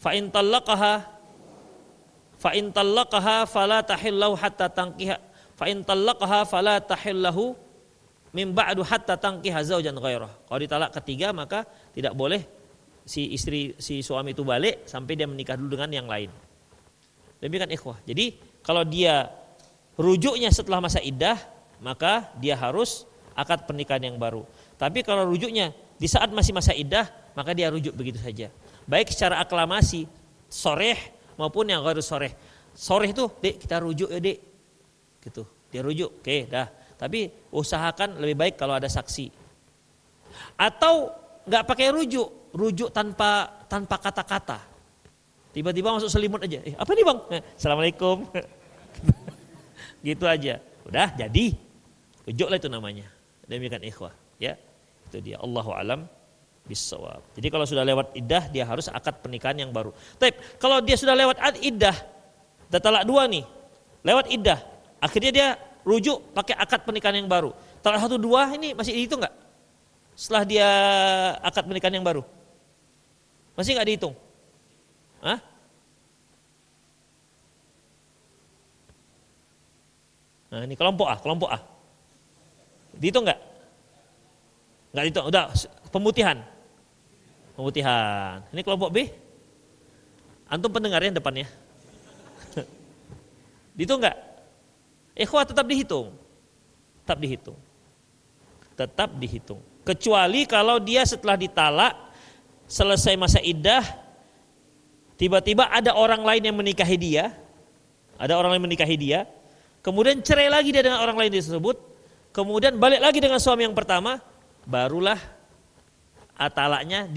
Fa in talaqaha fala tahillahu hatta tankiha. Fa in talaqaha fala tahillahu min ba'du hatta tankiha zaujan ghairah. Kalau ditalak ketiga maka tidak boleh si suami itu balik sampai dia menikah dulu dengan yang lain. Demikian ikhwah. Jadi kalau dia rujuknya setelah masa iddah, maka dia harus akad pernikahan yang baru. Tapi kalau rujuknya di saat masih masa iddah, maka dia rujuk begitu saja. Baik secara aklamasi, soreh maupun yang ghair soreh. Soreh itu, Dek kita rujuk ya Dek. Gitu. Dia rujuk, oke dah. Tapi usahakan lebih baik kalau ada saksi. Atau nggak pakai rujuk tanpa kata-kata. Tiba-tiba masuk selimut aja. Apa nih bang? Assalamualaikum. Gitu aja. Udah jadi. Rujuklah itu namanya. Demikian ikhwah. Ya, itu dia. Allahu alam bissawab. Jadi kalau sudah lewat iddah, dia harus akad pernikahan yang baru. Tapi kalau dia sudah lewat iddah, udah talak 2 nih, lewat iddah, akhirnya dia rujuk pakai akad pernikahan yang baru. Talak 1, 2 ini masih dihitung nggak? Setelah dia akad pernikahan yang baru, masih nggak dihitung? Hah? Nah ini kelompok A. Dihitung nggak? Nggak dihitung. Udah pemutihan. Ini kelompok B. Antum pendengar yang depannya. Dihitung nggak? Ikhwah tetap dihitung. Tetap dihitung. Kecuali kalau dia setelah ditalak, selesai masa iddah, tiba-tiba ada orang lain yang menikahi dia, kemudian cerai lagi dia dengan orang lain tersebut, kemudian balik lagi dengan suami yang pertama, barulah talaknya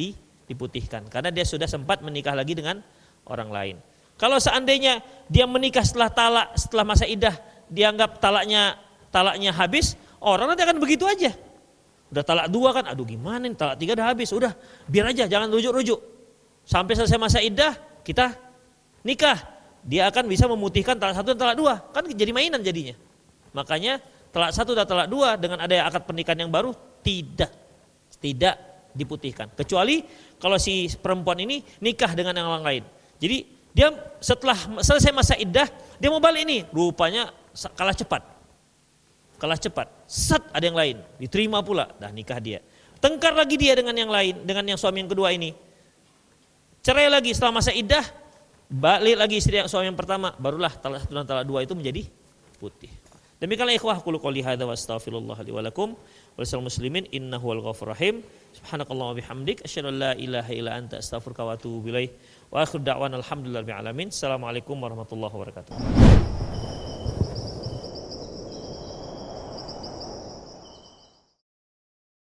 diputihkan. Karena dia sudah sempat menikah lagi dengan orang lain. Kalau seandainya dia menikah setelah masa iddah, dianggap talaknya habis, orang nanti akan begitu aja. Udah talak 2 kan, aduh gimana nih, talak 3 udah habis, udah biar aja, jangan rujuk-rujuk. Sampai selesai masa iddah, kita nikah. Dia akan bisa memutihkan talak 1 dan talak 2, kan jadi mainan jadinya. Makanya talak 1 dan talak 2 dengan adanya akad pernikahan yang baru tidak diputihkan. Kecuali kalau si perempuan ini nikah dengan yang lain. Jadi dia setelah selesai masa iddah, dia mau balik ini, rupanya kalah cepat. Set ada yang lain, diterima pula, dah nikah dia. Tengkar lagi dia dengan yang lain, dengan yang suami yang kedua ini. Cerai lagi setelah masa iddah, balik lagi istri yang suami yang pertama, barulah talak 1 dan talak 2 itu menjadi putih. Demikianlah ikhwah, qul qouli hadza wa astaghfirullah li wa lakum wa lisal muslimin innahu wal ghafurur rahim. Subhanakallahumma bihamdik asyhadu an la ilaha illa anta astaghfiruka wa atubu ilaik. Wa akhiru da'wana alhamdulillahi rabbil alamin. Assalamualaikum warahmatullahi wabarakatuh.